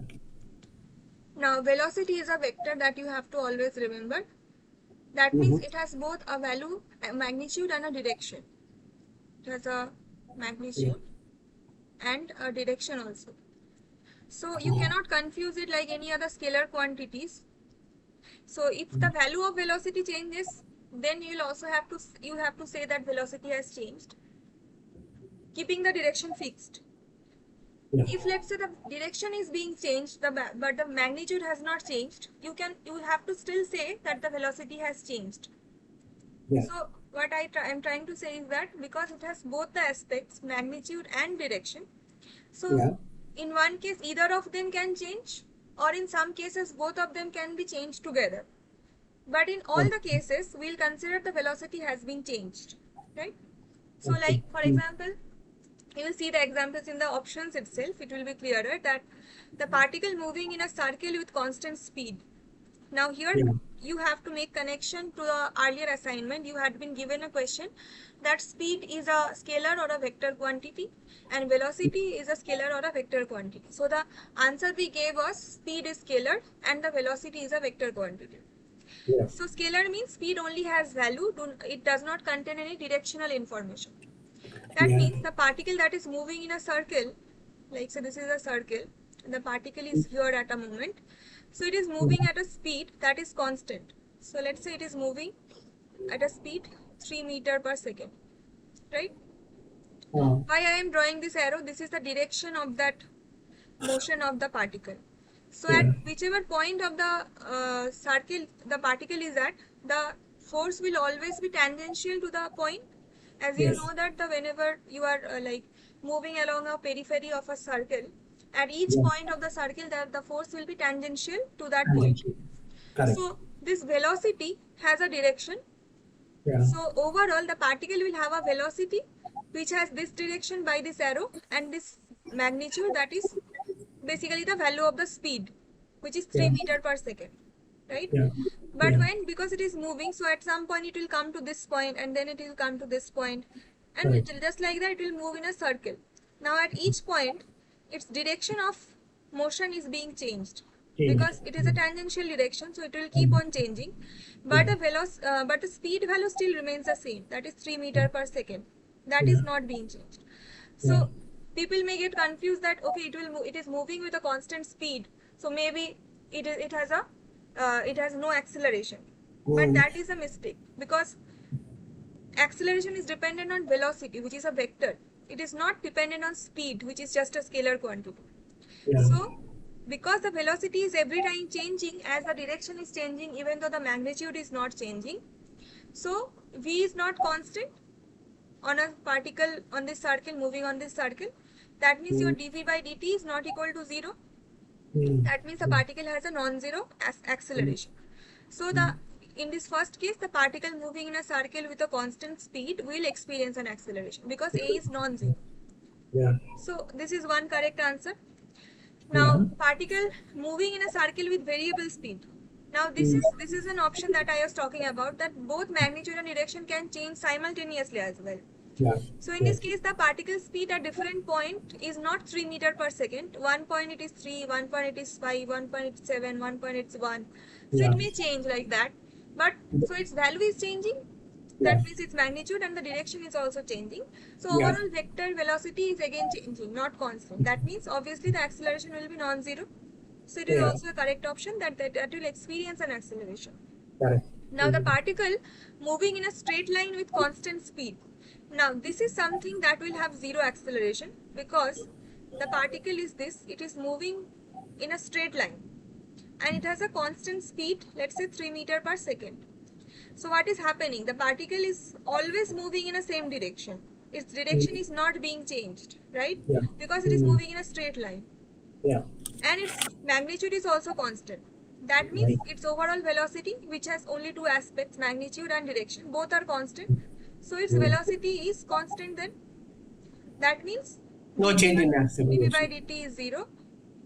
Speaker 1: Now, velocity is a vector that you have to always remember. That means
Speaker 2: Mm-hmm.
Speaker 1: it has both a value, a magnitude and a direction. It has a
Speaker 2: Yeah.
Speaker 1: magnitude and a direction also. So you cannot confuse it like any other scalar quantities. So if the value of velocity changes, then you have to say that velocity has changed, keeping the direction fixed.
Speaker 2: Yeah.
Speaker 1: If let's say the direction is being changed, but the magnitude has not changed, you will have to still say that the velocity has changed.
Speaker 2: Yeah.
Speaker 1: So what I'm trying to say is that because it has both the aspects, magnitude and direction, so
Speaker 2: Yeah.
Speaker 1: in one case either of them can change, or in some cases both of them can be changed together. But in all the
Speaker 2: Okay.
Speaker 1: cases, we'll consider the velocity has been changed, right? So
Speaker 2: Okay.
Speaker 1: like for example, you will see the examples in the options itself. It will be clearer that the particle moving in a circle with constant speed. Now here
Speaker 2: Yeah.
Speaker 1: you have to make connection to the earlier assignment. You had been given a question that speed is a scalar or a vector quantity and velocity is a scalar or a vector quantity. So the answer we gave was speed is scalar and the velocity is a vector quantity.
Speaker 2: Yeah.
Speaker 1: So scalar means speed only has value, it does not contain any directional information. That
Speaker 2: Yeah.
Speaker 1: means the particle that is moving in a circle, like so this is a circle, the particle is here at a moment. So it is moving at a speed that is constant. So let's say it is moving at a speed 3 meter per second, right?
Speaker 2: Uh,
Speaker 1: Why I am drawing this arrow? This is the direction of that motion of the particle. So at
Speaker 2: yeah.
Speaker 1: whichever point of the circle the particle is at, the force will always be tangential to the point. As you
Speaker 2: Yes.
Speaker 1: know that whenever you are like moving along a periphery of a circle, at each
Speaker 2: Yeah.
Speaker 1: point of the circle the force will be tangential to that point.
Speaker 2: Tangential. Correct.
Speaker 1: So this velocity has a direction.
Speaker 2: Yeah.
Speaker 1: So overall the particle will have a velocity which has this direction by this arrow and this magnitude, that is basically the value of the speed, which is 3
Speaker 2: Yeah.
Speaker 1: meter per second, right?
Speaker 2: Yeah.
Speaker 1: But
Speaker 2: Yeah.
Speaker 1: because it is moving, so at some point it will come to this point and then it will come to this point, and
Speaker 2: Correct.
Speaker 1: just like that it will move in a circle. Now at each point its direction of motion is being changed
Speaker 2: Change.
Speaker 1: because it is a tangential direction, so it will keep on changing, but
Speaker 2: Yeah.
Speaker 1: but the speed value still remains the same, that is 3 meter per second. That
Speaker 2: Yeah.
Speaker 1: is not being changed.
Speaker 2: Yeah.
Speaker 1: So people may get confused that okay, it is moving with a constant speed, so maybe it has a it has no acceleration. But
Speaker 2: Mm.
Speaker 1: that is a mistake because acceleration is dependent on velocity, which is a vector. It is not dependent on speed, which is just a scalar quantity.
Speaker 2: Yeah.
Speaker 1: So because the velocity is every time changing as the direction is changing, even though the magnitude is not changing, so v is not constant on a particle on this circle moving on this circle. That means your dv by dt is not equal to 0.
Speaker 2: Mm.
Speaker 1: That means the particle has a non-zero acceleration. So in this first case, the particle moving in a circle with a constant speed will experience an acceleration because a is non-zero.
Speaker 2: Yeah.
Speaker 1: So this is one correct answer.
Speaker 2: Yeah.
Speaker 1: Now, particle moving in a circle with variable speed. Now this is an option that I was talking about, that both magnitude and direction can change simultaneously as well.
Speaker 2: Yeah.
Speaker 1: So in
Speaker 2: Yeah.
Speaker 1: this case, the particle speed at different point is not 3 meter per second. One point it is 3, one point it is 5, one point it is 7, one point it's 1. So
Speaker 2: Yeah.
Speaker 1: it may change like that. But so its value is changing.
Speaker 2: Yeah.
Speaker 1: That means its magnitude and the direction is also changing. So
Speaker 2: Yeah.
Speaker 1: overall vector velocity is again changing, not constant. That means obviously the acceleration will be non-zero. So it is
Speaker 2: Yeah.
Speaker 1: also a correct option that will experience an acceleration.
Speaker 2: Correct.
Speaker 1: Now the particle moving in a straight line with constant speed. Now this is something that will have zero acceleration, because the particle is this, it is moving in a straight line and it has a constant speed, let's say 3 meter per second. So what is happening? The particle is always moving in a same direction. Its direction is not being changed, right?
Speaker 2: Yeah.
Speaker 1: Because it is moving in a straight line.
Speaker 2: Yeah.
Speaker 1: And its magnitude is also constant. That means
Speaker 2: Right.
Speaker 1: its overall velocity, which has only two aspects, magnitude and direction, both are constant. So its velocity is constant then. That means
Speaker 2: No change in
Speaker 1: dv by
Speaker 2: acceleration.
Speaker 1: dt is 0.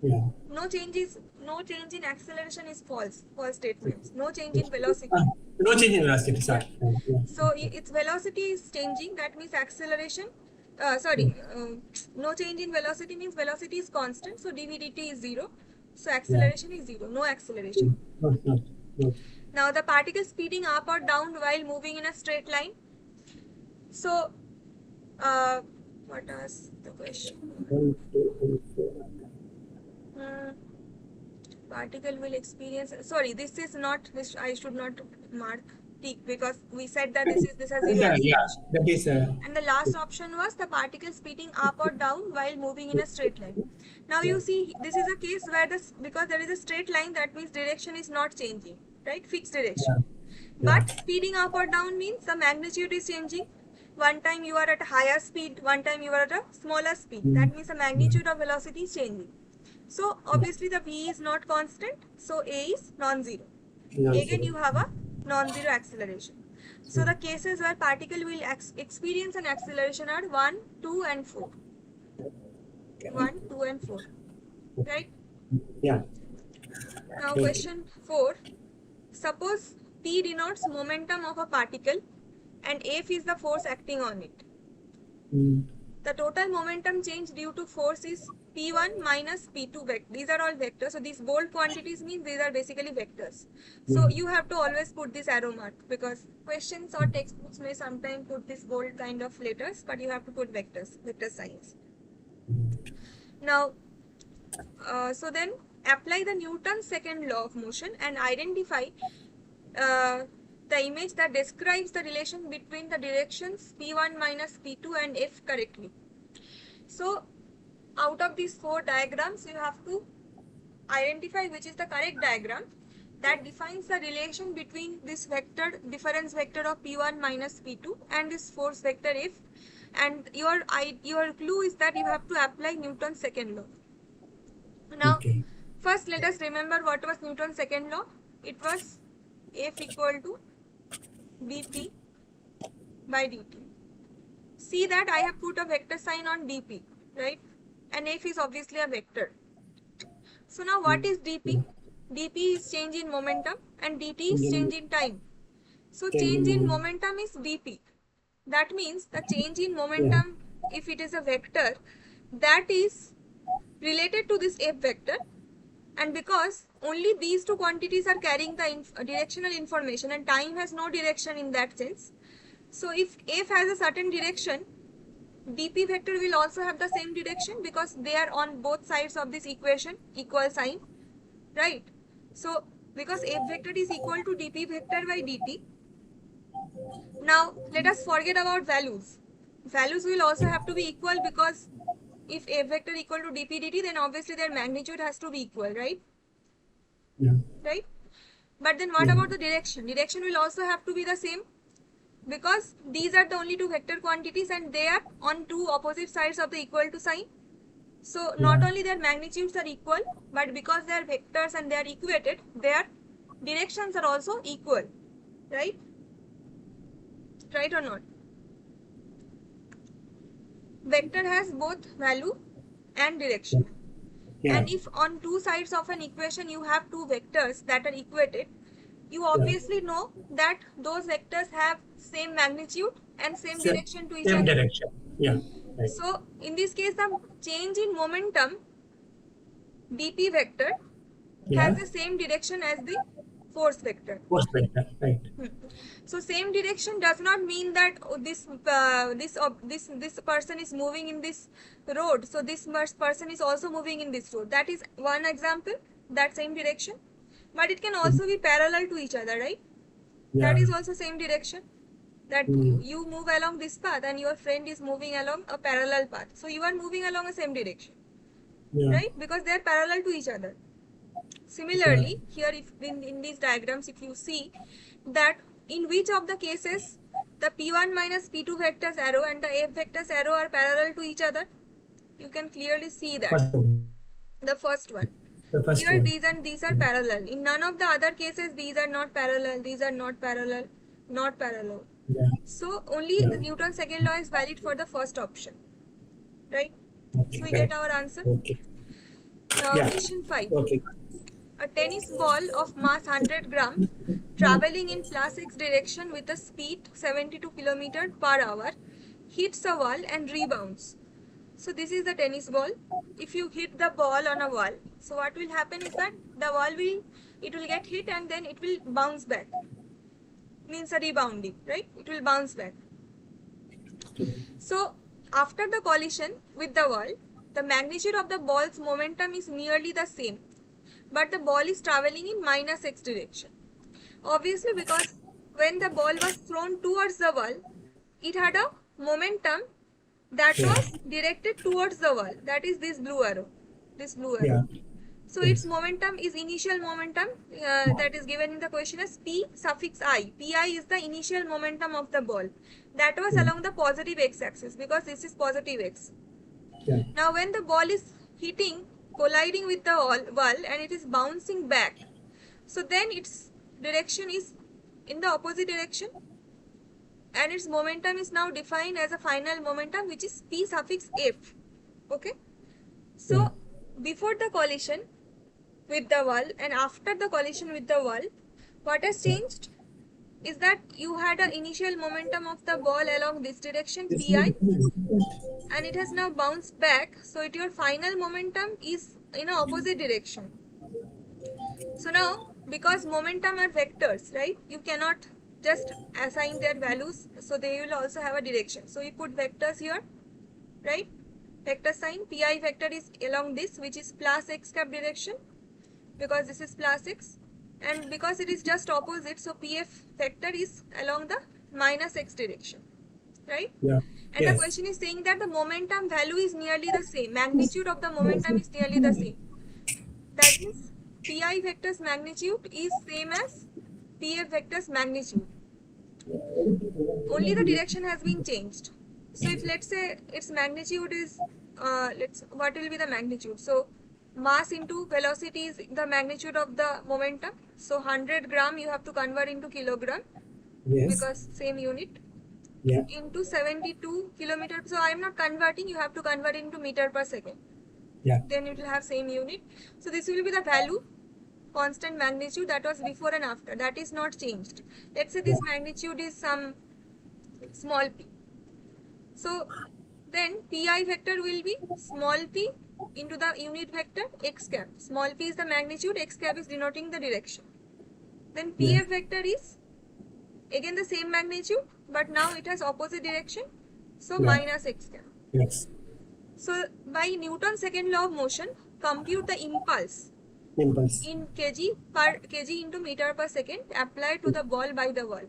Speaker 2: Yeah.
Speaker 1: No change in acceleration is false. False statements. No change in velocity.
Speaker 2: No change in velocity. Sorry. Yeah.
Speaker 1: So its velocity is changing. That means acceleration. No change in velocity means velocity is constant. So dv dt is 0. So acceleration is 0. No acceleration.
Speaker 2: No. No. No.
Speaker 1: Now the particle speeding up or down while moving in a straight line. So what was the question?
Speaker 2: 1, 2, 3, 4.
Speaker 1: Particle will experience. Sorry, this is not. This I should not mark tick, because we said that this has zero
Speaker 2: Yeah. Yeah.
Speaker 1: acceleration.
Speaker 2: That is.
Speaker 1: And the last option was the particle speeding up or down while moving in a straight line. Now you see, this is a case where because there is a straight line, that means direction is not changing, right? Fixed direction. But speeding up or down means the magnitude is changing. One time you are at a higher speed, one time you are at a smaller speed. That means the magnitude of velocity is changing. So obviously the v is not constant, so a is non-zero. Again you have a non-zero acceleration. So the cases where particle will experience an acceleration are 1, 2 and 4. 1, 2 and 4. Right?
Speaker 2: Yeah.
Speaker 1: Now question 4. Suppose P denotes momentum of a particle and F is the force acting on it. The total momentum change due to force is P1 minus P2 vector. These are all vectors. So these bold quantities mean these are basically vectors. So you have to always put this arrow mark, because questions or textbooks may sometimes put this bold kind of letters, but you have to put vectors, vector signs. Now, so then apply the Newton's second law of motion and identify the image that describes the relation between the directions P1 minus P2 and F correctly. So out of these 4 diagrams, you have to identify which is the correct diagram that defines the relation between this vector, difference vector of P1 minus P2 and this force vector F. And your clue is that you have to apply Newton's second law. Now, first let us remember what was Newton's second law. It was F equal to dP by dt. See that I have put a vector sign on dP, right? And F is obviously a vector. So now what is dP? dP is change in momentum and dt is change in time. So change in momentum is dP. That means the change in momentum, if it is a vector, that is related to this F vector. And because only these two quantities are carrying the directional information and time has no direction in that sense. So if F has a certain direction, dP vector will also have the same direction, because they are on both sides of this equation, equal sign, right? So because F vector is equal to dP vector by dt. Now let us forget about values. Values will also have to be equal, because if F vector equal to dP dt, then obviously their magnitude has to be equal, right? Right? But then what about the direction? Direction will also have to be the same, because these are the only two vector quantities and they are on two opposite sides of the equal to sign. So not only their magnitudes are equal, but because they are vectors and they are equated, their directions are also equal, right? Right or not? vector has both value and direction.
Speaker 2: Yeah.
Speaker 1: And if on two sides of an equation you have two vectors that are equated, you obviously know that those vectors have same magnitude and same direction to each
Speaker 2: Same
Speaker 1: other.
Speaker 2: direction. Yeah. Right.
Speaker 1: So in this case, the change in momentum dp vector
Speaker 2: Yeah.
Speaker 1: has the same direction as the force vector.
Speaker 2: Force vector. Right.
Speaker 1: So same direction does not mean that this person is moving in this road, so this person is also moving in this road. That is one example, that same direction. But it can also be parallel to each other, right?
Speaker 2: Yeah.
Speaker 1: That is also same direction. That you move along this path and your friend is moving along a parallel path. So you are moving along the same direction,
Speaker 2: Yeah.
Speaker 1: right? Because they are parallel to each other. Similarly, here if in these diagrams, if you see that in which of the cases the P1 minus P2 vectors arrow and the F vectors arrow are parallel to each other, you can clearly see that.
Speaker 2: First one.
Speaker 1: The first one.
Speaker 2: The first
Speaker 1: Here
Speaker 2: one.
Speaker 1: these and these are parallel. In none of the other cases, these are not parallel, these are not parallel, not parallel.
Speaker 2: Yeah.
Speaker 1: So only
Speaker 2: Yeah.
Speaker 1: the Newton's second law is valid for the first option, right?
Speaker 2: Okay.
Speaker 1: So we
Speaker 2: Correct.
Speaker 1: get our answer.
Speaker 2: Okay.
Speaker 1: Now
Speaker 2: Yeah.
Speaker 1: question 5.
Speaker 2: Okay.
Speaker 1: A tennis ball of mass 100 gram traveling in plus x direction with a speed 72 km per hour hits a wall and rebounds. So this is the tennis ball. If you hit the ball on a wall, so what will happen is that the wall will get hit and then it will bounce back. Means a rebounding, right? It will bounce back. So after the collision with the wall, the magnitude of the ball's momentum is nearly the same, but the ball is traveling in minus x direction. Obviously, because when the ball was thrown towards the wall, it had a momentum that was directed towards the wall. That is this blue arrow. This blue arrow.
Speaker 2: Yeah.
Speaker 1: So its momentum is initial momentum that is given in the question as P suffix I. Pi is the initial momentum of the ball. That was along the positive x-axis because this is positive x.
Speaker 2: Yeah.
Speaker 1: Now when the ball is colliding with the wall and it is bouncing back, so then its direction is in the opposite direction and its momentum is now defined as a final momentum which is P suffix F. Okay. So before the collision with the wall and after the collision with the wall, what has changed is that you had an initial momentum of the ball along this direction Pi and it has now bounced back, so your final momentum is in an opposite direction. So now because momentum are vectors, right, you cannot just assign their values, so they will also have a direction. So you put vectors here, right? Vector sign Pi vector is along this, which is plus x cap direction, because this is plus x, and because it is just opposite, so Pf vector is along the minus x direction, right?
Speaker 2: Yeah.
Speaker 1: And the question is saying that the momentum value is nearly the same, magnitude of the momentum is nearly the same. That means Pi vector's magnitude is same as Pf vector's magnitude. Only the direction has been changed. So if let's say its magnitude is, what will be the magnitude? So mass into velocity is the magnitude of the momentum. So 100 gram you have to convert into kilogram, because same unit.
Speaker 2: Yeah.
Speaker 1: Into 72 kilometers. So I am not converting, you have to convert into meter per second.
Speaker 2: Yeah.
Speaker 1: Then it will have same unit. So this will be the value, constant magnitude that was before and after. That is not changed. Let's say this magnitude is some small p. So then Pi vector will be small p into the unit vector x cap. Small p is the magnitude, x cap is denoting the direction. Then Pf vector is again the same magnitude, but now it has opposite direction. So minus x cap.
Speaker 2: Yes.
Speaker 1: So by Newton's second law of motion, compute the impulse in kg into meter per second applied to the ball by the wall.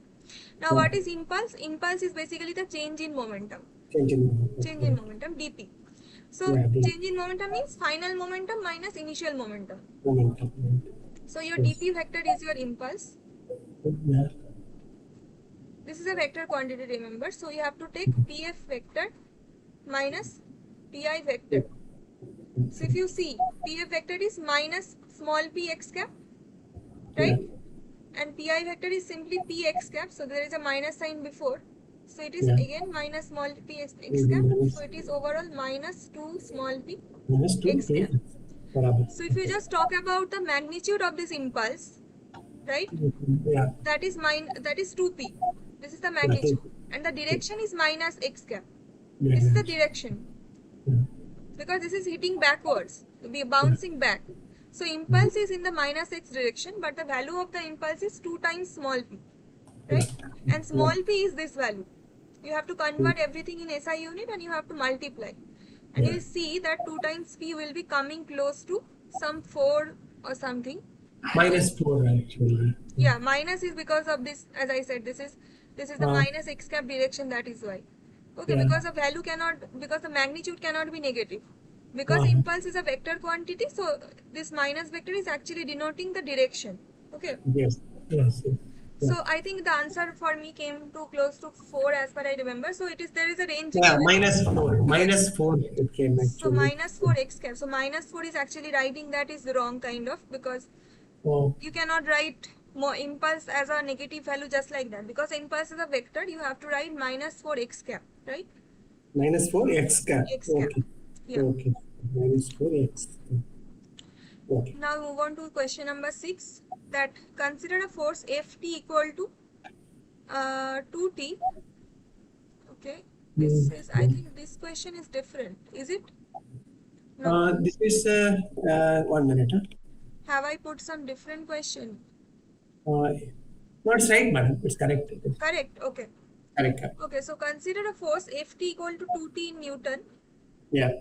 Speaker 1: Now what is impulse? Impulse is basically the change in momentum. Change in momentum dp. So change in momentum means final momentum minus initial momentum. So your dp vector is your impulse.
Speaker 2: Yeah.
Speaker 1: This is a vector quantity, remember. So you have to take Pf vector minus Pi vector. So if you see, Pf vector is minus small p x cap, right? And Pi vector is simply p x cap. So there is a minus sign before. So it is
Speaker 2: Yeah.
Speaker 1: again minus small p x cap. So it is overall minus 2 small p
Speaker 2: minus 2
Speaker 1: x cap.
Speaker 2: बराबर.
Speaker 1: So if you just talk about the magnitude of this impulse, right?
Speaker 2: Yeah.
Speaker 1: That is 2p. This is the
Speaker 2: Yeah.
Speaker 1: magnitude, and the direction is minus x cap.
Speaker 2: Yeah.
Speaker 1: This is the direction,
Speaker 2: Yeah.
Speaker 1: because this is hitting backwards, we are bouncing back. So impulse is in the minus x direction, but the value of the impulse is 2 times small p, right? And small p is this value. You have to convert everything in SI unit and you have to multiply. And you will see that 2 times p will be coming close to some 4 or something.
Speaker 2: minus 4 actually.
Speaker 1: Yeah, minus is because of this, as I said, this is the minus x cap direction, that is why. Okay,
Speaker 2: Yeah.
Speaker 1: because the value cannot, because the magnitude cannot be negative. Because impulse is a vector quantity, so this minus vector is actually denoting the direction. Okay.
Speaker 2: Yes. Yes. Yes.
Speaker 1: So I think the answer for me came to close to 4 as per I remember. So there is a range
Speaker 2: Yeah,
Speaker 1: given.
Speaker 2: minus 4. Minus 4 it came
Speaker 1: So
Speaker 2: actually.
Speaker 1: minus 4 x cap. So minus 4 is actually writing that is wrong kind of, because
Speaker 2: Oh,
Speaker 1: you cannot write more impulse as a negative value just like that, because impulse is a vector. You have to write minus 4 x cap, right?
Speaker 2: minus 4 x cap.
Speaker 1: X cap.
Speaker 2: Okay.
Speaker 1: Yeah.
Speaker 2: Okay. Minus 4 x cap. Okay.
Speaker 1: Now move on to question number 6. That consider a force Ft equal to 2t. Okay. This is, I think this question is different. Is it? No.
Speaker 2: This is 1 minute.
Speaker 1: Have I put some different question?
Speaker 2: No, it's right, madam. It's correct. It's
Speaker 1: Correct. Okay.
Speaker 2: correct.
Speaker 1: Okay. So consider a force Ft equal to 2t in Newton
Speaker 2: Yeah.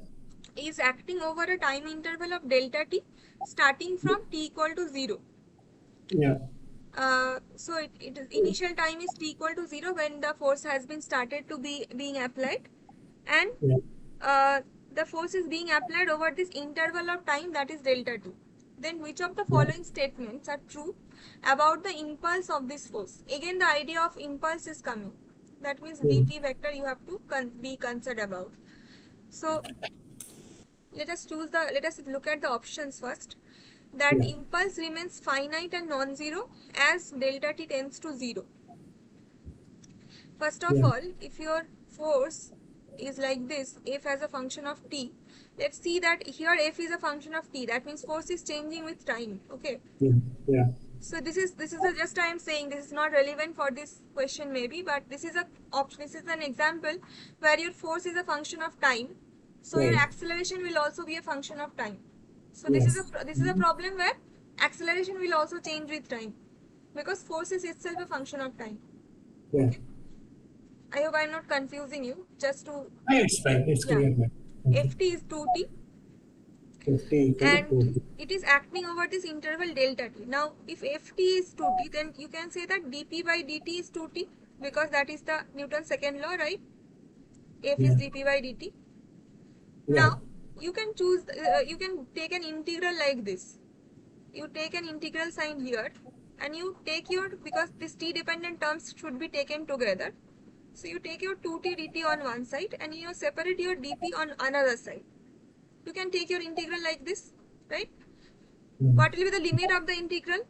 Speaker 1: is acting over a time interval of delta t starting from t equal to 0.
Speaker 2: Yeah.
Speaker 1: So initial time is t equal to 0 when the force has been started to be being applied, and
Speaker 2: Yeah.
Speaker 1: the force is being applied over this interval of time, that is delta t. Then which of the following statements are true about the impulse of this force? Again the idea of impulse is coming. That means dp vector you have to be concerned about. So let us look at the options first. That
Speaker 2: Yeah.
Speaker 1: impulse remains finite and non-zero as delta t tends to 0. First of
Speaker 2: Yeah.
Speaker 1: all, if your force is like this, f as a function of t, let's see that here f is a function of t. That means force is changing with time. Okay.
Speaker 2: Yeah. Yeah.
Speaker 1: So this is just I am saying this is not relevant for this question maybe, but this is an example where your force is a function of time. So your
Speaker 2: Right.
Speaker 1: acceleration will also be a function of time. So
Speaker 2: Yes.
Speaker 1: this is a problem where acceleration will also change with time, because force is itself a function of time.
Speaker 2: Yeah.
Speaker 1: I hope I am not confusing you. Just to
Speaker 2: It's fine. It's
Speaker 1: Yeah.
Speaker 2: clear, madam.
Speaker 1: ft is 2t
Speaker 2: 50 equal
Speaker 1: and
Speaker 2: to 2.
Speaker 1: it is acting over this interval delta t. Now if ft is 2t, then you can say that dp by dt is 2t, because that is the Newton's second law, right? F is
Speaker 2: Yeah.
Speaker 1: dp by dt.
Speaker 2: Yeah.
Speaker 1: Now you can choose you can take an integral like this. You take an integral sign here and you take your, because this t dependent terms should be taken together, so you take your 2t dt on one side and you separate your dp on another side. You can take your integral like this, right? What will be the limit of the integral?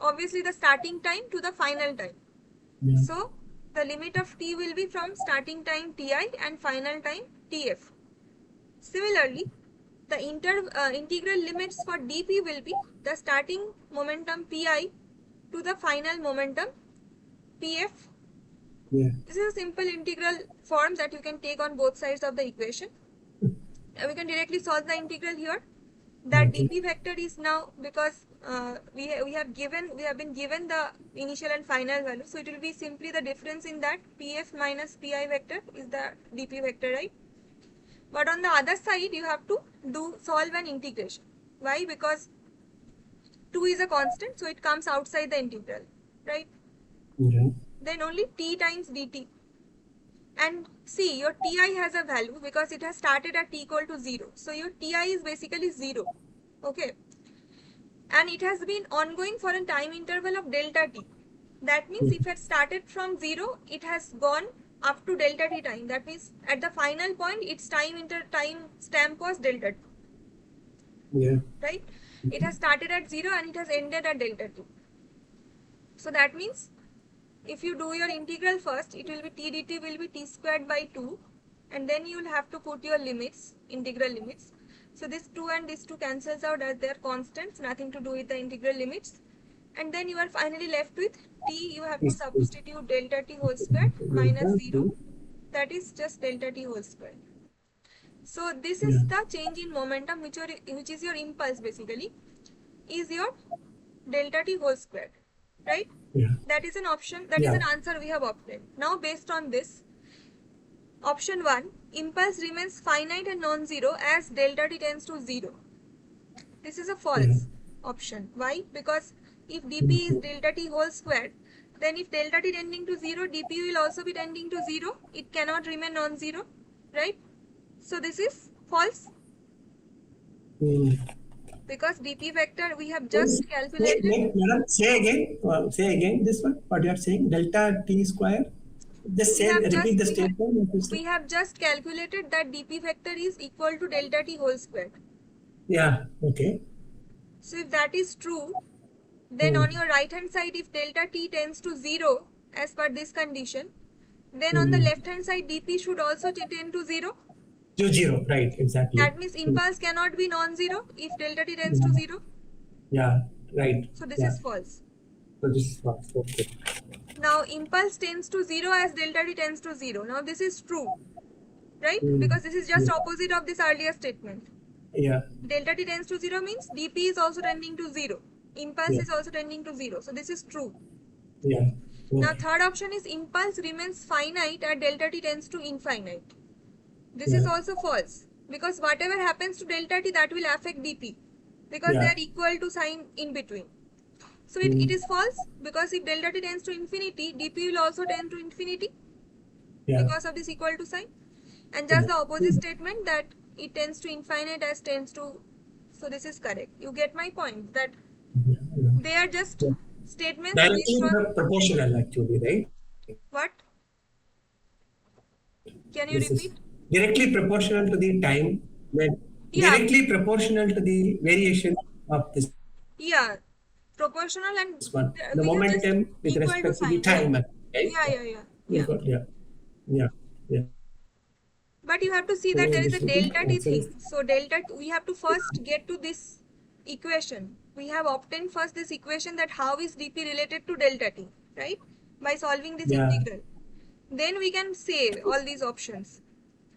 Speaker 1: Obviously the starting time to the final time.
Speaker 2: Yeah.
Speaker 1: So the limit of t will be from starting time ti and final time tf. Similarly, the integral limits for dp will be the starting momentum pi to the final momentum pf.
Speaker 2: Yeah.
Speaker 1: This is a simple integral form that you can take on both sides of the equation. We can directly solve the integral here. That
Speaker 2: Okay.
Speaker 1: dp vector is now, because we have been given the initial and final value, so it will be simply the difference in that pf minus pi vector is the dp vector, right? But on the other side you have to solve an integration. Why? Because 2 is a constant, so it comes outside the integral, right?
Speaker 2: Yeah.
Speaker 1: Then only t times dt. And see, your ti has a value because it has started at t equal to 0. So your ti is basically 0. Okay. And it has been ongoing for a time interval of delta t. That means if it started from 0, it has gone up to delta t time. That means at the final point, its time stamp was delta t.
Speaker 2: Yeah.
Speaker 1: Right? It has started at 0 and it has ended at delta t. So that means if you do your integral first, it will be t dt will be t squared by 2, and then you will have to put your limits, integral limits. So this 2 and this 2 cancels out as their constants, nothing to do with the integral limits. And then you are finally left with t, you have to substitute delta t whole squared minus 0, that is just delta t whole squared. So this is the change in momentum, which is your impulse basically, is your delta t whole squared, right? That is an option, that is an answer we have opted. Now based on this, option 1, impulse remains finite and non-zero as delta t tends to 0. This is a false option. Why? Because if dp is delta t whole squared, then if delta t tending to 0, dp will also be tending to 0. It cannot remain non-zero, right? So this is false. Because dp vector we have just calculated.
Speaker 2: Say again this one, what you are saying, delta t square. Just say, repeat the statement.
Speaker 1: We have just calculated that dp vector is equal to delta t whole squared.
Speaker 2: Yeah, okay.
Speaker 1: So if that is true, then on your right hand side, if delta t tends to 0 as per this condition, then on the left hand side dp should also tend to 0.
Speaker 2: To 0, right, exactly.
Speaker 1: That means impulse cannot be non-zero if delta t tends to 0.
Speaker 2: Yeah, right.
Speaker 1: So this is false.
Speaker 2: So this is false, okay.
Speaker 1: Now impulse tends to 0 as delta t tends to 0. Now this is true, right? Because this is just opposite of this earlier statement.
Speaker 2: Yeah.
Speaker 1: Delta t tends to 0 means dp is also tending to 0. Impulse is also tending to 0. So this is true.
Speaker 2: Yeah. Okay.
Speaker 1: Now third option is impulse remains finite at delta t tends to infinite. This is also false, because whatever happens to delta t, that will affect dp, because they are equal to sign in between. So it is false, because if delta t tends to infinity, dp will also tend to infinity because of this equal to sign. And just the opposite statement, that it tends to infinite as tends to. So this is correct. You get my point, that they are just statements.
Speaker 2: Directly proportional actually, right?
Speaker 1: What? Can you repeat?
Speaker 2: Directly proportional to the time, directly proportional to the variation of this.
Speaker 1: Yeah, proportional and
Speaker 2: this one. The momentum with respect to the time.
Speaker 1: Right?
Speaker 2: Yeah.
Speaker 1: But you have to see that there is a delta t thing. So we have to first get to this equation. We have obtained first this equation, that how is dp related to delta t, right? By solving this integral. Then we can say all these options.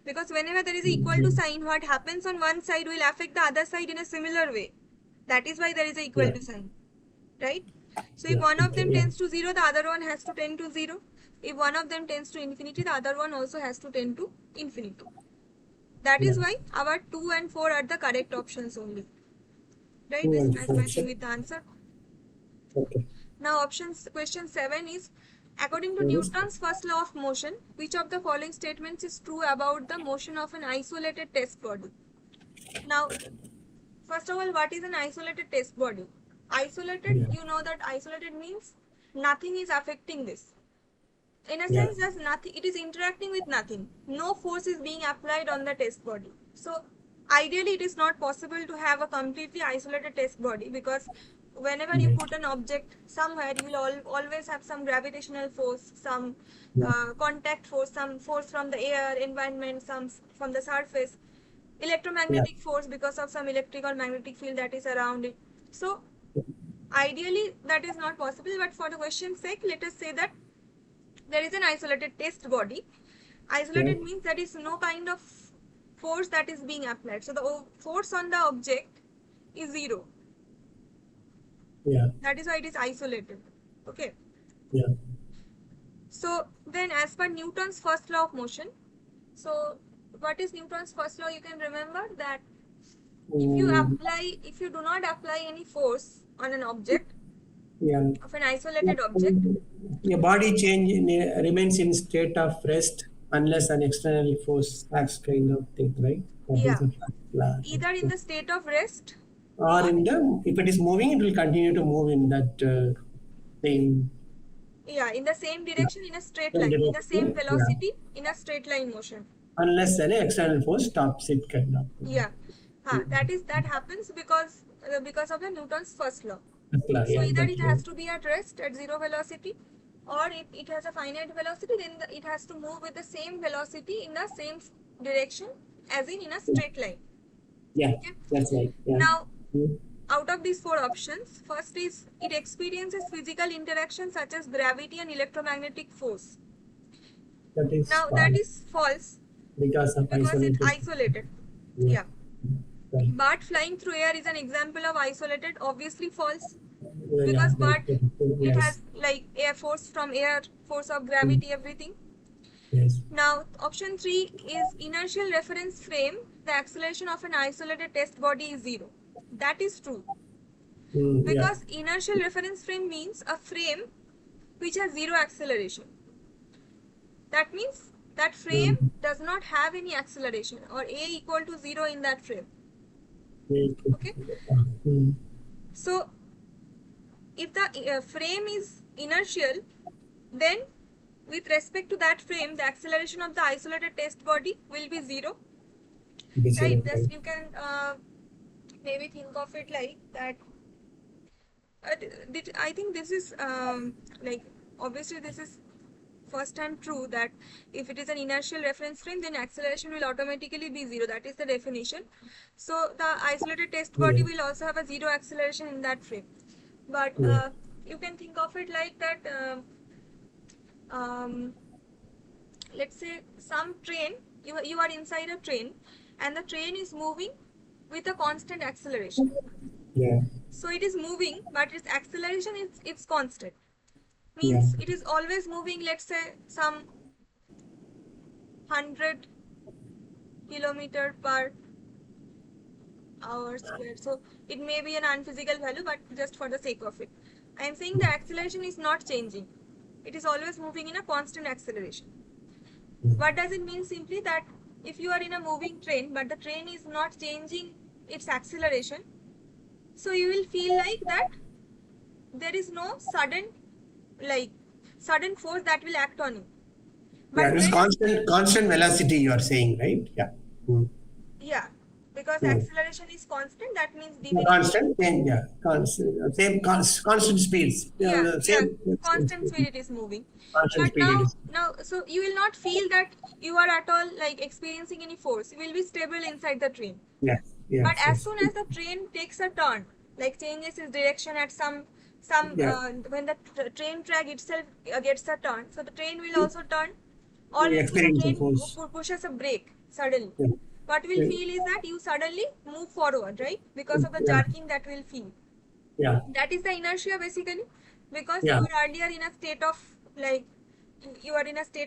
Speaker 1: Because whenever there is equal to sign, what happens on one side will affect the other side in a similar way. That is why there is a equal to sign, right? So if one of them tends to 0, the other one has to tend to 0. If one of them tends to infinity, the other one also has to tend to infinity. That is why our 2 and 4 are the correct options only. Right? This is matching with the answer.
Speaker 2: Okay.
Speaker 1: Now question 7 is, according to Newton's first law of motion, which of the following statements is true about the motion of an isolated test body? Now, first of all, what is an isolated test body? Isolated, you know that isolated means nothing is affecting this. In a sense, there's nothing, it is interacting with nothing. No force is being applied on the test body. So, ideally, it is not possible to have a completely isolated test body, because whenever you put an object somewhere, you will always have some gravitational force, some contact force, some force from the air, environment, some from the surface, electromagnetic force because of some electric or magnetic field that is around it. So, ideally, that is not possible, but for the question's sake, let us say that there is an isolated test body. Isolated means there is no kind of force that is being applied. So, the force on the object is 0. That is why it is isolated. Okay. So then, as per Newton's first law of motion, so what is Newton's first law? You can remember that if you do not apply any force on an object, of an isolated object,
Speaker 2: your body remains in state of rest unless an external force acts, kind of thing, right?
Speaker 1: Either in the state of rest,
Speaker 2: or if it is moving, it will continue to move in that same.
Speaker 1: In the same direction, in a straight line, in the same velocity, in a straight line motion.
Speaker 2: Unless an external force stops it, kind of.
Speaker 1: That happens because of the Newton's first law. So either it has to be at rest at 0 velocity, or if it has a finite velocity, then it has to move with the same velocity in the same direction as in a straight line.
Speaker 2: Yeah,
Speaker 1: Okay?
Speaker 2: that's right. Yeah.
Speaker 1: Now,
Speaker 2: Mm.
Speaker 1: out of these four options, first is it experiences physical interaction such as gravity and electromagnetic force.
Speaker 2: That is
Speaker 1: Now,
Speaker 2: false
Speaker 1: that is false
Speaker 2: because of
Speaker 1: because it's
Speaker 2: isolated.
Speaker 1: isolated.
Speaker 2: Yeah.
Speaker 1: Yeah.
Speaker 2: Right.
Speaker 1: Bird flying through air is an example of isolated, obviously false.
Speaker 2: Yeah,
Speaker 1: Because
Speaker 2: right.
Speaker 1: bird, it
Speaker 2: Yes.
Speaker 1: has like air force from air, force of gravity, everything.
Speaker 2: Yes.
Speaker 1: Now, option 3 is inertial reference frame. The acceleration of an isolated test body is 0. That is true.
Speaker 2: Yeah.
Speaker 1: Because inertial reference frame means a frame which has 0 acceleration. That means that frame does not have any acceleration, or a equal to 0 in that frame. Okay.
Speaker 2: Mm.
Speaker 1: So, if the frame is inertial, then with respect to that frame, the acceleration of the isolated test body will be 0. Right? Thus, you can maybe think of it like that. I think this is like, obviously this is first and true, that if it is an inertial reference frame, then acceleration will automatically be 0. That is the definition. So the isolated test body will also have a 0 acceleration in that frame. But you can think of it like that. Let's say some train, you are inside a train, and the train is moving with a constant acceleration.
Speaker 2: Yeah.
Speaker 1: So it is moving, but its acceleration is it's constant. Means it is always moving, let's say some 100 kilometer per hour square. So it may be an unphysical value, but just for the sake of it, I am saying the acceleration is not changing. It is always moving in a constant acceleration. What does it mean? Simply that if you are in a moving train, but the train is not changing its acceleration, so you will feel like that there is no sudden force that will act on you. But
Speaker 2: it's constant velocity you are saying, right? Yeah. Mm.
Speaker 1: Yeah, because acceleration is constant, that means dV
Speaker 2: Constant change, yeah. Constant speeds.
Speaker 1: constant speed it is moving.
Speaker 2: Constant
Speaker 1: But
Speaker 2: speed it is.
Speaker 1: now, so you will not feel that you are at all like experiencing any force. You will be stable inside the train.
Speaker 2: Yes.
Speaker 1: But as soon as the train takes a turn, like changes its direction at some when the train track itself gets a turn, so the train will also turn, or let's say the train pushes a brake suddenly. What we'll feel is that you suddenly move forward, right? Because of the jerking that we'll feel.
Speaker 2: Yeah.
Speaker 1: That is the inertia basically, because you were earlier in a state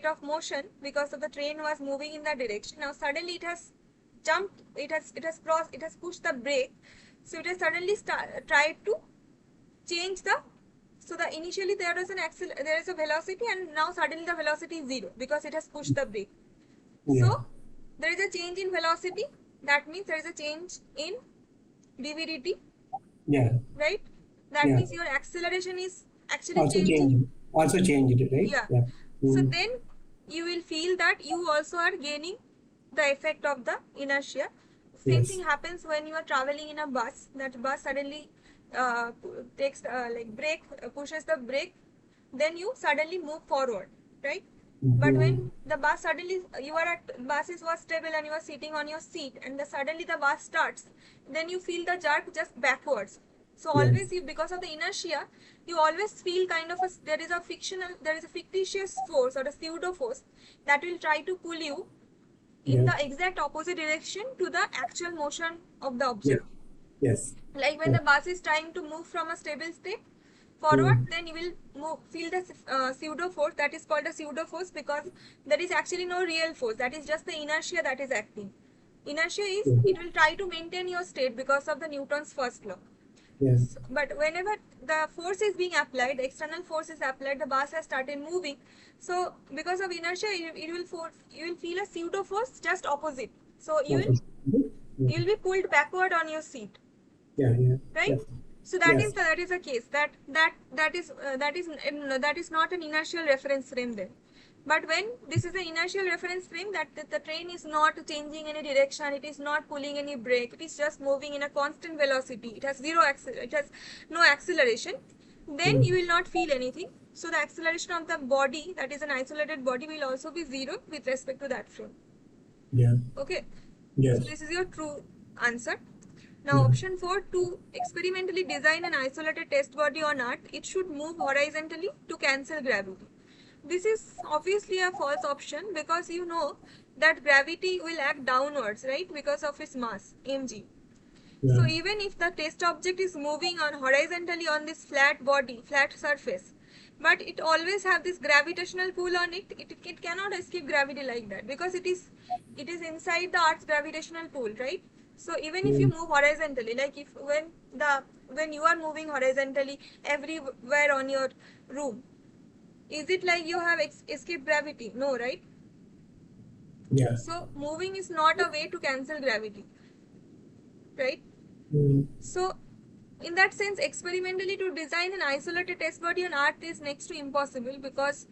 Speaker 1: of motion because of the train was moving in that direction. Now suddenly it has jumped, it has pushed the brake, so it has suddenly tried to change the. So the initially there is a velocity, and now suddenly the velocity is 0 because it has pushed the brake. So there is a change in velocity. That means there is a change in dV/dt.
Speaker 2: Yeah.
Speaker 1: Right? That means your acceleration is actually
Speaker 2: also changing. Also changed, right?
Speaker 1: Yeah. So then you will feel that you also are gaining the effect of the inertia. Same thing happens when you are traveling in a bus. That bus suddenly takes brake, pushes the brake, then you suddenly move forward, right? But when the bus suddenly, bus was stable and you are sitting on your seat, and suddenly the bus starts, then you feel the jerk just backwards. So always because of the inertia, you always feel kind of there is a fictitious force or a pseudo force that will try to pull you in the exact opposite direction to the actual motion of the object.
Speaker 2: Yes.
Speaker 1: Like when the bus is trying to move from a stable state forward, then you will feel the pseudo force. That is called a pseudo force because there is actually no real force. That is just the inertia that is acting. Inertia is it will try to maintain your state because of the Newton's first law.
Speaker 2: Yes.
Speaker 1: But whenever the force is being applied, the external force is applied, the bus has started moving. So because of inertia, you will feel a pseudo force just opposite. So you will be pulled backward on your seat. Right? So that is the case. That is not an inertial reference frame then. But when this is an inertial reference frame, that the train is not changing any direction, it is not pulling any brake, it is just moving in a constant velocity, it has no acceleration, then you will not feel anything. So the acceleration of the body, that is an isolated body, will also be 0 with respect to that frame.
Speaker 2: Yeah.
Speaker 1: Okay.
Speaker 2: Yes.
Speaker 1: So this is your true answer. Now option 4, to experimentally design an isolated test body on Earth, it should move horizontally to cancel gravity. This is obviously a false option, because you know that gravity will act downwards, right, because of its mass, mg.
Speaker 2: Yeah.
Speaker 1: So even if the test object is moving on horizontally on this flat body, flat surface, but it always have this gravitational pull on it, it cannot escape gravity like that, because it is inside the Earth's gravitational pull, right? So even if you move horizontally, like if when you are moving horizontally everywhere on your room, is it like you have escaped gravity? No, right?
Speaker 2: Yeah.
Speaker 1: So moving is not a way to cancel gravity, right? So in that sense, experimentally to design an isolated test body on Earth is next to impossible, because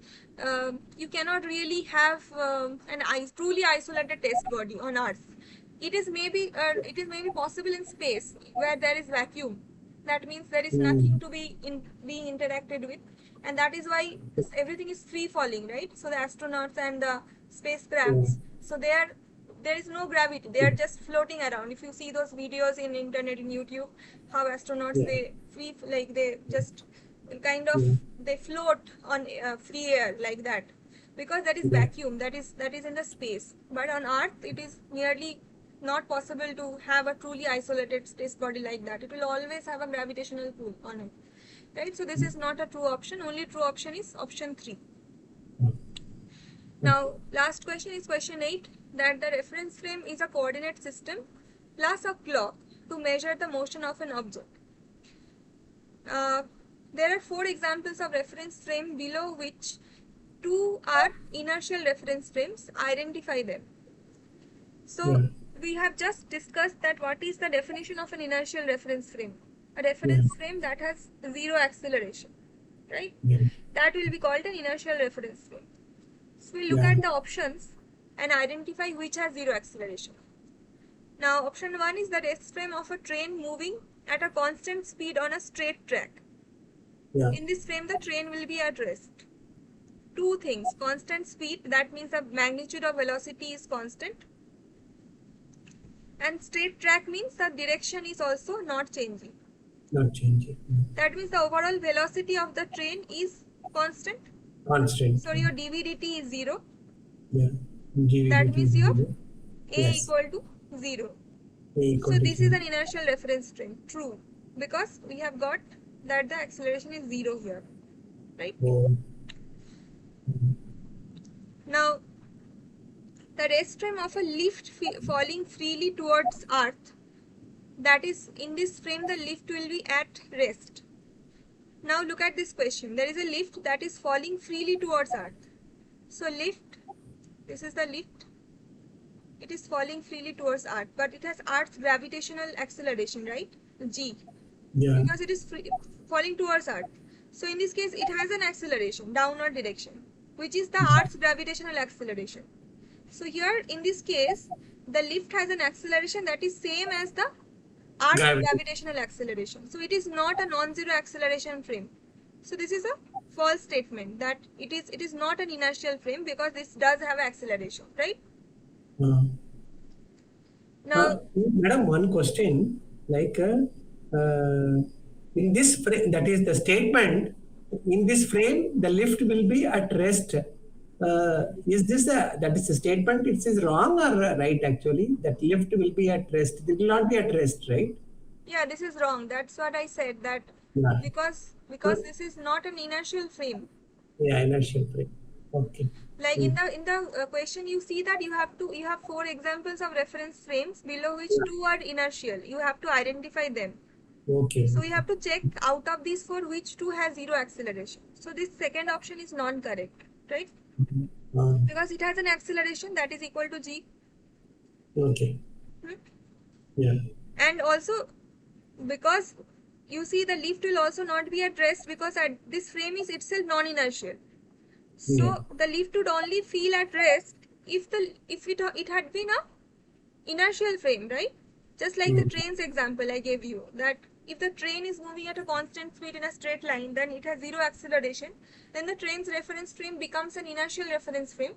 Speaker 1: you cannot really have an truly isolated test body on Earth. It is maybe possible in space, where there is vacuum. That means there is nothing to be being interacted with, and that is why everything is free falling, right? So the astronauts and the spacecrafts, so there is no gravity, they are just floating around. If you see those videos in internet, in YouTube, how astronauts they just kind of they float on free air like that, because that is vacuum, that is in the space. But on Earth it is nearly not possible to have a truly isolated space body like that. It will always have a gravitational pull on it, right? So this is not a true option. Only true option is option 3. Now, last question is question 8, that the reference frame is a coordinate system plus a clock to measure the motion of an object. There are 4 examples of reference frame below, which 2 are inertial reference frames. Identify them. So, we have just discussed that what is the definition of an inertial reference frame. A reference frame that has 0 acceleration, right? That will be called an inertial reference frame. So we'll look at the options and identify which has 0 acceleration. Now option 1 is the rest frame of a train moving at a constant speed on a straight track. In this frame the train will be at rest. 2 things: constant speed, that means the magnitude of velocity is constant, and straight track means the direction is also not changing. That means the overall velocity of the train is constant. So your dv/dt is 0. That means your A equal to 0. So this is an inertial reference frame. True. Because we have got that the acceleration is 0 here. Right? Now, the rest frame of a lift falling freely towards Earth, that is, in this frame the lift will be at rest. Now look at this question. There is a lift that is falling freely towards Earth. So lift, this is the lift. It is falling freely towards Earth, but it has Earth's gravitational acceleration, right? G. Because it is falling towards Earth. So in this case, it has an acceleration, downward direction, which is the Earth's gravitational acceleration. So here, in this case, the lift has an acceleration that is same as the Earth's gravitational acceleration. So it is not a non-zero acceleration frame. So this is a false statement, that it is not an inertial frame, because this does have acceleration, right? Now,
Speaker 2: madam, one question, like in this frame, that is the statement, in this frame the lift will be at rest. Is this that is a statement, it is wrong or right? Actually, that lift will be at rest, it will not be at rest, right?
Speaker 1: Yeah, this is wrong. That's what I said, that because this is not an inertial frame.
Speaker 2: Yeah, inertial frame. Okay.
Speaker 1: Like in the question, you see that you have 4 examples of reference frames, below which 2 are inertial. You have to identify them.
Speaker 2: Okay.
Speaker 1: So you have to check out of these 4 which 2 has 0 acceleration. So this second option is non-correct, right? Because it has an acceleration that is equal to g.
Speaker 2: Okay. Yeah.
Speaker 1: And also, because you see the lift will also not be at rest, because this frame is itself non-inertial. So the lift would only feel at rest if it had been a inertial frame, right? Just like the train's example I gave you, that if the train is moving at a constant speed in a straight line, then it has zero acceleration, then the train's reference frame becomes an inertial reference frame.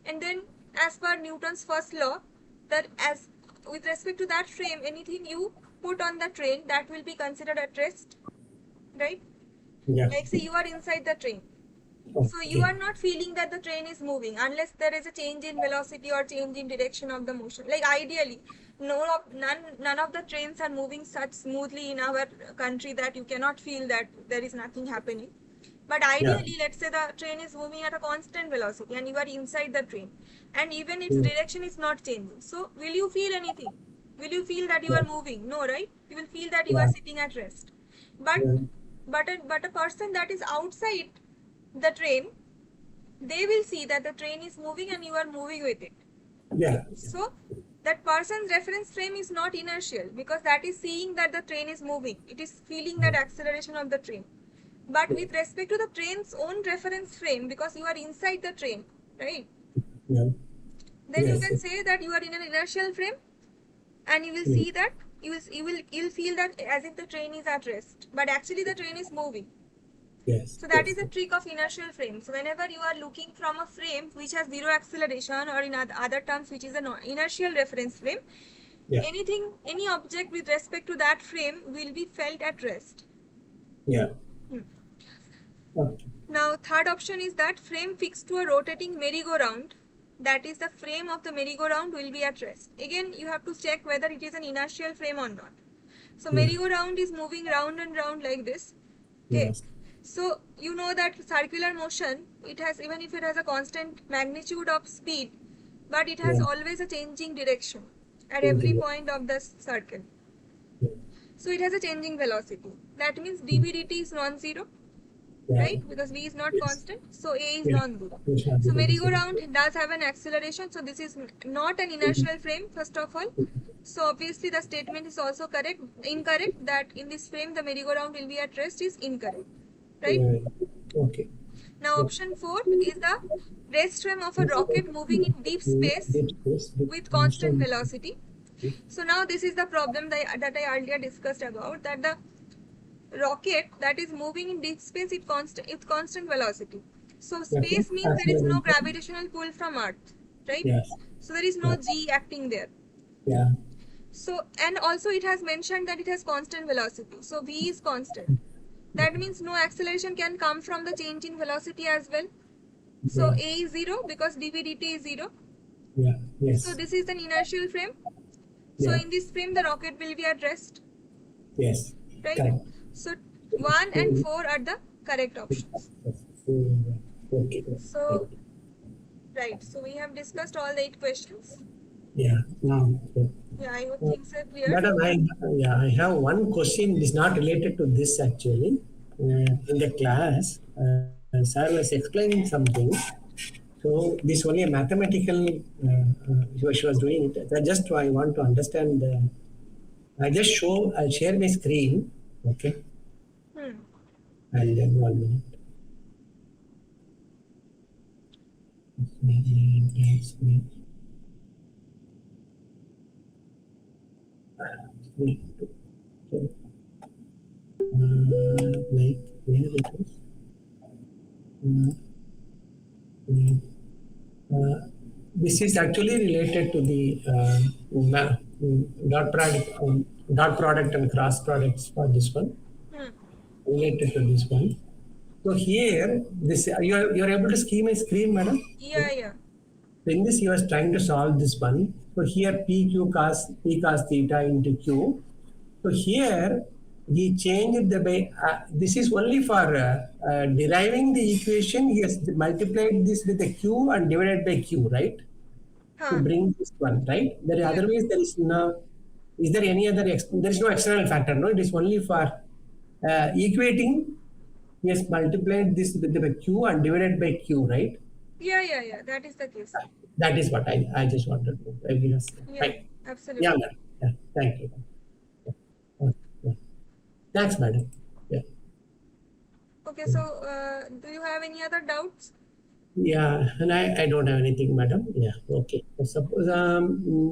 Speaker 1: And then as per Newton's first law, that as with respect to that frame, anything you put on the train, that will be considered at rest, right?
Speaker 2: Yeah.
Speaker 1: Like say you are inside the train.
Speaker 2: Okay.
Speaker 1: So you are not feeling that the train is moving unless there is a change in velocity or change in direction of the motion. Like ideally, none of the trains are moving such smoothly in our country that you cannot feel that there is nothing happening. But ideally, let's say the train is moving at a constant velocity and you are inside the train, and even its direction is not changing. So will you feel anything? Will you feel that you are moving? No, right? You will feel that you are sitting at rest. But but a person that is outside the train, they will see that the train is moving and you are moving with it.
Speaker 2: Yeah.
Speaker 1: So that person's reference frame is not inertial because that is seeing that the train is moving. It is feeling that acceleration of the train. But with respect to the train's own reference frame, because you are inside the train, right?
Speaker 2: Yeah.
Speaker 1: Then you
Speaker 2: Yes.
Speaker 1: can say that you are in an inertial frame, and you will see that you'll feel that as if the train is at rest, but actually the train is moving.
Speaker 2: Yes.
Speaker 1: So that is a trick of inertial frame. So whenever you are looking from a frame which has zero acceleration, or in other terms which is an inertial reference frame,
Speaker 2: Yeah.
Speaker 1: any object with respect to that frame will be felt at rest.
Speaker 2: Yeah. Okay.
Speaker 1: Now third option is that frame fixed to a rotating merry-go-round, that is the frame of the merry-go-round will be at rest. Again you have to check whether it is an inertial frame or not. So merry-go-round is moving round and round like this. Okay.
Speaker 2: Yes.
Speaker 1: So you know that circular motion, it has, even if it has a constant magnitude of speed, but it has always a changing direction at every point of the circle. So it has a changing velocity. That means dv dt is non-zero, right? Because v is not constant, so a is non-zero. So merry-go-round does have an acceleration, so this is not an inertial frame first of all. So obviously the statement is also incorrect, that in this frame the merry-go-round will be at rest is incorrect. Right?
Speaker 2: Okay.
Speaker 1: Now option 4 is the rest frame of a rocket moving in deep space with constant velocity. So now this is the problem that I earlier discussed about, that the rocket that is moving in deep space with constant velocity. So space means there is no gravitational pull from Earth, right?
Speaker 2: Yes.
Speaker 1: So there is no G acting there.
Speaker 2: Yeah.
Speaker 1: So, and also it has mentioned that it has constant velocity. So v is constant. That means no acceleration can come from the change in velocity as well. So a is 0 because dv dt is 0.
Speaker 2: Yeah. Yes.
Speaker 1: So this is an inertial frame. So in this frame the rocket will be at rest.
Speaker 2: Yes.
Speaker 1: Right?
Speaker 2: Correct.
Speaker 1: So 1 and 4 are the correct options.
Speaker 2: Okay.
Speaker 1: So right. So we have discussed all the 8 questions.
Speaker 2: Yeah. Now.
Speaker 1: Yeah, I hope things are clear.
Speaker 2: Madam, I have one question. It is not related to this actually. In the class, sir was explaining something. So this only a mathematical. She was doing it. I want to understand. I'll share my screen. Okay. And then 1 minute. Like where it is. This is actually related to the dot product and cross products for this one. Related to this one. So here, this you're able to see my screen, madam?
Speaker 1: Yeah.
Speaker 2: So in this, he was trying to solve this one. So here, p cos theta into q. So here, he changed the way. This is only for deriving the equation. He has multiplied this with a q and divided by q, right? To bring this one, right? Otherwise, there is no. Is there any other? There is no external factor. No, it is only for equating. He has multiplied this with the q and divided by q, right?
Speaker 1: Yeah. That is the case.
Speaker 2: That is what I just wanted to.
Speaker 1: Right. Absolutely.
Speaker 2: Yeah, madam. Yeah, thank you. Yeah. Thanks, madam. Yeah.
Speaker 1: Okay, so do you have any other doubts?
Speaker 2: Yeah, and I don't have anything, madam. Yeah, okay. Suppose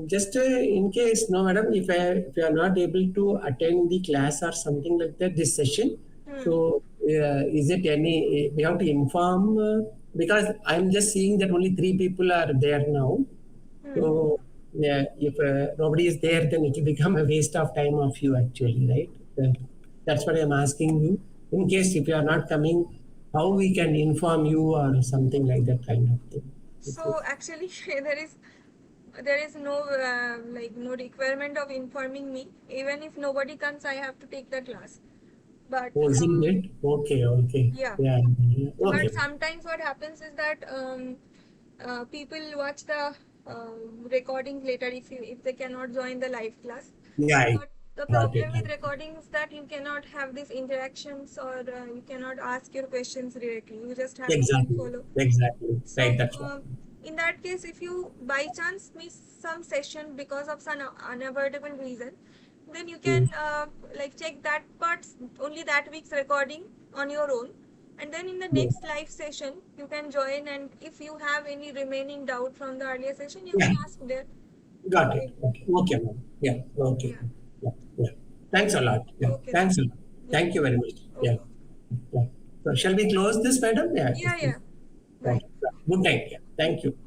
Speaker 2: just in case, no, madam, if you are not able to attend the class or something like that, this session, so is it any? We have to inform because I'm just seeing that only 3 people are there now. So yeah, if nobody is there, then it will become a waste of time of you actually, right? That's what I'm asking you. In case if you are not coming, how we can inform you or something like that kind of thing.
Speaker 1: So actually, there is no like no requirement of informing me. Even if nobody comes, I have to take the class. But
Speaker 2: Oh, isn't it? Okay, okay.
Speaker 1: yeah,
Speaker 2: Yeah, yeah. Okay.
Speaker 1: but sometimes what happens is that people watch the recording later if they cannot join the live class.
Speaker 2: Yeah, I
Speaker 1: But the
Speaker 2: got it.
Speaker 1: problem with recording is that you cannot have these interactions, or you cannot ask your questions directly. You just have to like
Speaker 2: Exactly.
Speaker 1: follow.
Speaker 2: Exactly. Right,
Speaker 1: So,
Speaker 2: that's right.
Speaker 1: in that case, if you by chance miss some session because of some unavoidable reason, then you can
Speaker 2: Mm.
Speaker 1: like check that parts only that week's recording on your own, and then in the
Speaker 2: Yeah.
Speaker 1: next live session you can join. And if you have any remaining doubt from the earlier session, you
Speaker 2: Yeah.
Speaker 1: can ask there.
Speaker 2: Got it.
Speaker 1: Okay.
Speaker 2: Okay. Okay, ma'am. Yeah. Okay.
Speaker 1: Yeah.
Speaker 2: Yeah. Yeah. Thanks a lot. Yeah.
Speaker 1: Okay then.
Speaker 2: Thanks a lot.
Speaker 1: Yeah.
Speaker 2: Thank you very much. Yeah.
Speaker 1: Okay.
Speaker 2: Yeah. So shall we close this, madam? Yeah.
Speaker 1: Yeah. Yeah.
Speaker 2: Okay.
Speaker 1: Bye.
Speaker 2: Good night. Yeah. Thank you.